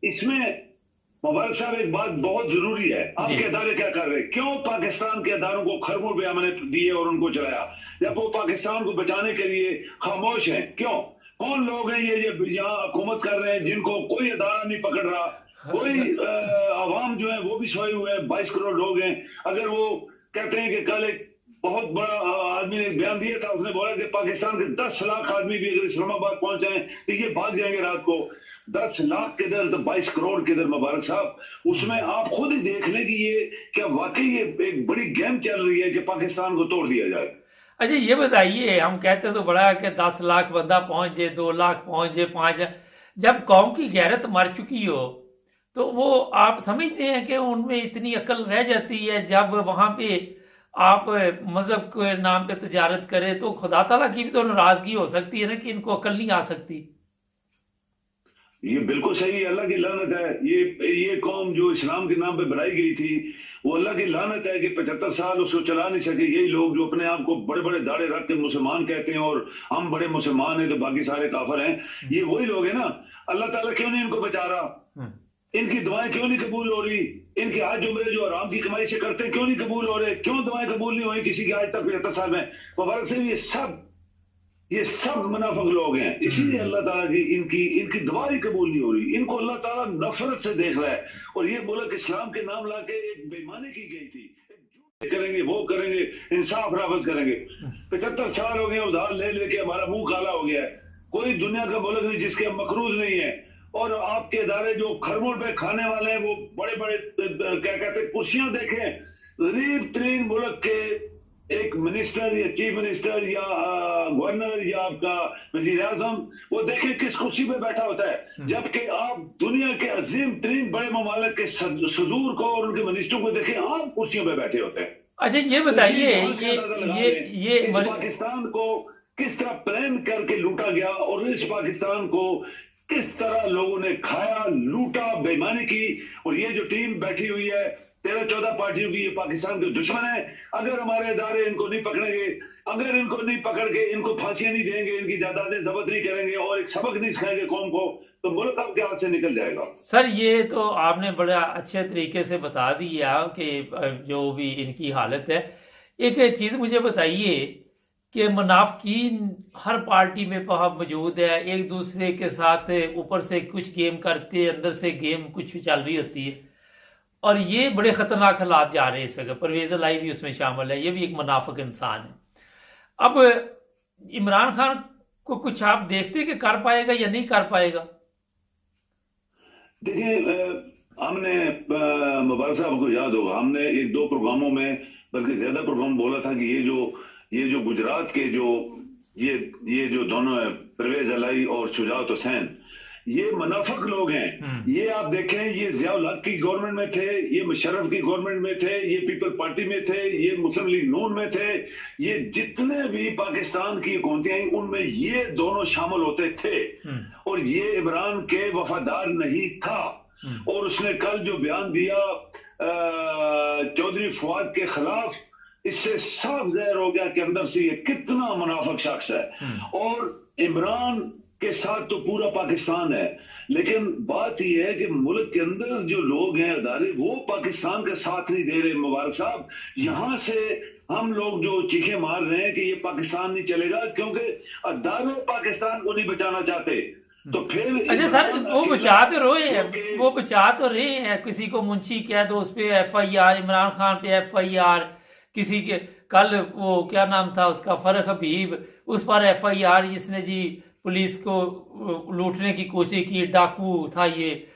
इसमें मुबारक साहब एक बात बहुत जरूरी है, आपके अदारे क्या कर रहे हैं? क्यों पाकिस्तान के अदारों को खरबों रुपया मैंने दिए और उनको चलाया, जब वो पाकिस्तान को बचाने के लिए खामोश हैं? क्यों? कौन लोग हैं ये यहाँ हुकूमत कर रहे हैं जिनको कोई अदारा नहीं पकड़ रहा, कोई आवाम जो है वो भी सोए हुए हैं, 22 करोड़ लोग हैं। अगर वो कहते हैं कि कल एक बहुत बड़ा आदमी ने बयान दिया था, उसने बोला कि पाकिस्तान के 10 लाख आदमी भी अगर इस्लामाबाद पहुंच जाए तो ये भाग जाएंगे रात को। 10 लाख किधर तो 22 करोड़ किधर मुबारक साहब? उसमें आप खुद ही देख लें कि ये क्या वाकई ये एक बड़ी गेम चल रही है कि पाकिस्तान को तोड़ दिया जाए। अच्छा ये बताइए, हम कहते तो बड़ा है कि 10 लाख बंदा पहुंच जाए, 2 लाख पहुंच जाए, 5, जब कौम की गैरत मर चुकी हो तो वो आप समझते हैं कि उनमें इतनी अकल रह जाती है? जब वहां पे आप मजहब के नाम पे तजारत करें तो खुदा ताला की भी तो नाराजगी हो सकती है ना कि इनको अकल नहीं आ सकती। ये बिल्कुल सही है, अल्लाह की लानत है। ये कौम जो इस्लाम के नाम पे बनाई गई थी, वो अल्लाह की लानत है कि 75 साल उसको चला नहीं सके। यही लोग जो अपने आप को बड़े बड़े दाढ़े रख के मुसलमान कहते हैं और हम बड़े मुसलमान हैं तो बाकी सारे काफिर हैं, ये वही लोग हैं ना। अल्लाह ताला क्यों नहीं इनको बचा रहा? इनकी दुआएं क्यों नहीं कबूल हो रही? इनके आज उम्र जो आराम की कमाई से करते हैं क्यों नहीं कबूल हो रहे? क्यों दुआएं कबूल नहीं हुई किसी की आज तक 75 साल में? मुबारक से ये सब मुनाफिक लोग हैं, इसीलिए अल्लाह ताला की इनकी दुआ ही कबूल नहीं हो रही। इनको अल्लाह ताला नफरत से देख रहा है। और ये मुल्क इस्लाम के नाम लाके एक बेईमानी की गई थी, करेंगे वो करेंगे, इंसाफ रावज करेंगे। 75 साल हो गए उधार ले लेके हमारा मुंह काला हो गया है। कोई दुनिया का मुल्क नहीं जिसके मकरूज नहीं है। और आपके इदारे जो खरबों पे खाने वाले हैं वो बड़े बड़े क्या कहते हैं कुर्सियां देखें, गरीब तरीन मुल्क के एक मिनिस्टर या चीफ मिनिस्टर या गवर्नर या आपका वजीर आजम, वो देखें किस कुर्सी पे बैठा होता है, जबकि आप दुनिया के अजीम तरीन बड़े ममालिक के सदूर को और उनके मिनिस्टरों को देखें, आप कुर्सियों पे बैठे होते हैं। अच्छा ये बताइए, ये पाकिस्तान को किस तरह प्लान करके लूटा गया और इस पाकिस्तान को किस तरह लोगों ने खाया, लूटा, बेईमानी की। और ये जो टीम बैठी हुई है 13-14 पार्टियों की, ये पाकिस्तान के दुश्मन है। अगर हमारे इदारे इनको नहीं पकड़ेंगे, अगर इनको नहीं पकड़ के इनको फांसियां नहीं देंगे, इनकी जायदादें जब्त नहीं करेंगे और एक सबक नहीं सिखाएंगे कौम को, तो मुल्क आपके हाथ से निकल जाएगा। सर ये तो आपने बड़ा अच्छे तरीके से बता दिया कि जो भी इनकी हालत है। एक चीज मुझे बताइए कि मुनाफिकीन हर पार्टी में मौजूद है, एक दूसरे के साथ ऊपर से कुछ गेम करते, अंदर से गेम कुछ चल रही होती है, और ये बड़े खतरनाक हालात जा रहे हैं इस जगह। परवेज लाई भी उसमें शामिल है, ये भी एक मुनाफिक इंसान है। अब इमरान खान को कुछ आप देखते कि कर पाएगा या नहीं कर पाएगा? देखिए हमने मुबारक साहब को याद होगा, हमने 1-2 प्रोग्रामों में बल्कि ज्यादा प्रोग्राम बोला था कि ये जो गुजरात के ये जो दोनों है परवेज अलाई और शुजात हुसैन, ये मुनाफिक लोग हैं। ये आप देखें, ये जियाउल हक की गवर्नमेंट में थे, ये मुशर्रफ की गवर्नमेंट में थे, ये पीपल पार्टी में थे, ये मुस्लिम लीग नून में थे, ये जितने भी पाकिस्तान की हुकूमतें आई उनमें ये दोनों शामिल होते थे। और ये इमरान के वफादार नहीं था। और उसने कल जो बयान दिया चौधरी फवाद के खिलाफ, इससे साफ ज़ाहिर हो गया कि अंदर से ये कितना मुनाफिक शख्स है। और इमरान के साथ तो पूरा पाकिस्तान है, लेकिन बात यह है कि मुल्क के अंदर जो लोग हैं अदारे, वो पाकिस्तान का साथ नहीं दे रहे। मुबारक साहब, यहां से हम लोग जो चीखें मार रहे हैं कि ये पाकिस्तान नहीं चलेगा, क्योंकि अदारे पाकिस्तान को नहीं बचाना चाहते। तो फिर अच्छा सर, वो बचा तो रहे हैं, क्योंकि- वो बचा तो रहे हैं, किसी को मुंशी कह दो उस पे FIR, इमरान खान पे FIR, किसी के कल वो क्या नाम था उसका, फरख हबीब, उस पर FIR, जिसने जी पुलिस को लूटने की कोशिश की, डाकू था ये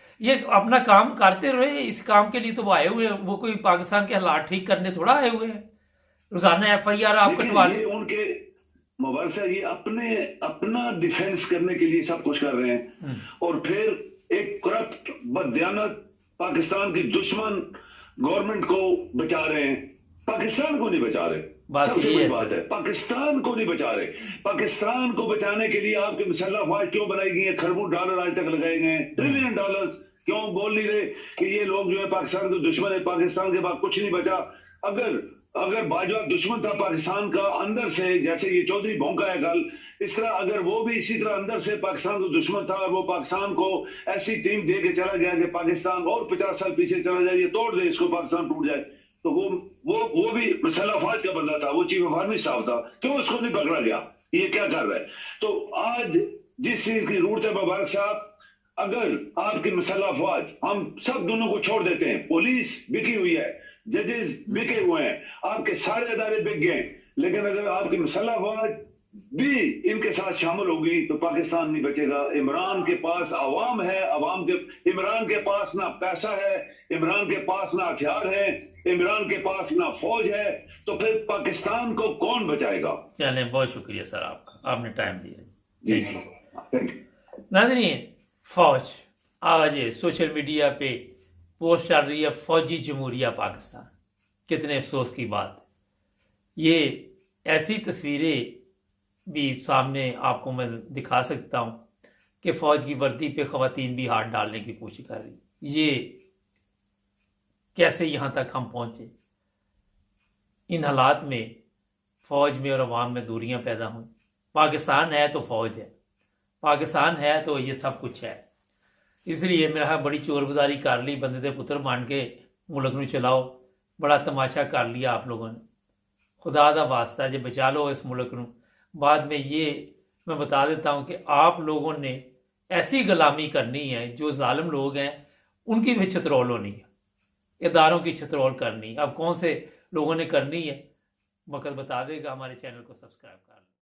अपना काम करते रहे। इस काम के लिए तो वो आए हुए हैं, वो कोई पाकिस्तान के हालात ठीक करने थोड़ा आए हुए हैं। रोजाना FIR आप देखिए, कटवा ये रहे। उनके मुबारक साहब, ये अपना डिफेंस करने के लिए सब कुछ कर रहे हैं, और फिर एक करप्ट बददियानत पाकिस्तान की दुश्मन गवर्नमेंट को बचा रहे हैं, पाकिस्तान को नहीं बचा रहे। बात सबसे ये बड़ी है बात है, पाकिस्तान को नहीं बचा रहे। पाकिस्तान को बचाने के लिए आपके मुसल्लह अफवाज क्यों बनाई गई है? खरबों डॉलर आज तक लगाए गए हैं, ट्रिलियन डॉलर। क्यों बोल नहीं रहे कि ये लोग जो है पाकिस्तान के दुश्मन है, पाकिस्तान के बाद कुछ नहीं बचा? अगर बाजवा दुश्मन था पाकिस्तान का अंदर से, जैसे ये चौधरी भोंका है कल, इस तरह अगर वो भी इसी तरह अंदर से पाकिस्तान का दुश्मन था, और वो पाकिस्तान को ऐसी टीम दे के चला गया कि पाकिस्तान और 50 साल पीछे चला जाए, ये तोड़ दे इसको, पाकिस्तान टूट जाए, तो वो भी मुसल्लह अफवाज का बंदा था, वो चीफ ऑफ आर्मी स्टाफ था, क्यों उसको नहीं पकड़ा गया? ये क्या कर रहा है? तो आज जिस चीज की जरूरत है मुबारक साहब, अगर आपकी मुसल्लह अफवाज, हम सब दोनों को छोड़ देते हैं, पुलिस बिकी हुई है, जजेस बिके हुए हैं, आपके सारे अदारे बिक गए, लेकिन अगर आपकी मुसल्लह अफवाज भी इनके साथ शामिल होगी तो पाकिस्तान नहीं बचेगा। इमरान के पास अवाम है, इमरान के पास ना पैसा है, इमरान के पास ना हथियार है, इमरान के पास ना फौज है, तो फिर पाकिस्तान को कौन बचाएगा? चले, बहुत शुक्रिया सर आपका, आपने टाइम दिया। जी, थैंक यू। नाज़रीन, फौज आज सोशल मीडिया पे पोस्ट डाल रही है, फौजी जमहूरिया पाकिस्तान। कितने अफसोस की बात। ये ऐसी तस्वीरें भी सामने आपको मैं दिखा सकता हूँ कि फौज की वर्दी पे खवातीन भी हाथ डालने की कोशिश कर रही। ये कैसे यहाँ तक हम पहुँचे? इन हालात में फौज में और अवाम में दूरियां पैदा हुई। पाकिस्तान है तो फौज है, पाकिस्तान है तो ये सब कुछ है। इसलिए मेरा बड़ी चोरगुजारी कर ली, बंदे दे पुत्र मान के मुल्क में चलाओ, बड़ा तमाशा कर लिया आप लोगों ने। खुदा दा वास्ता जे बचा लो इस मुल्क को। बाद में ये मैं बता देता हूँ कि आप लोगों ने ऐसी गुलामी करनी है, जो जालिम लोग हैं उनकी भी छतरोल होनी है, इदारों की छतरोल करनी। अब कौन से लोगों ने करनी है वक्त बता देगा। हमारे चैनल को सब्सक्राइब कर लें।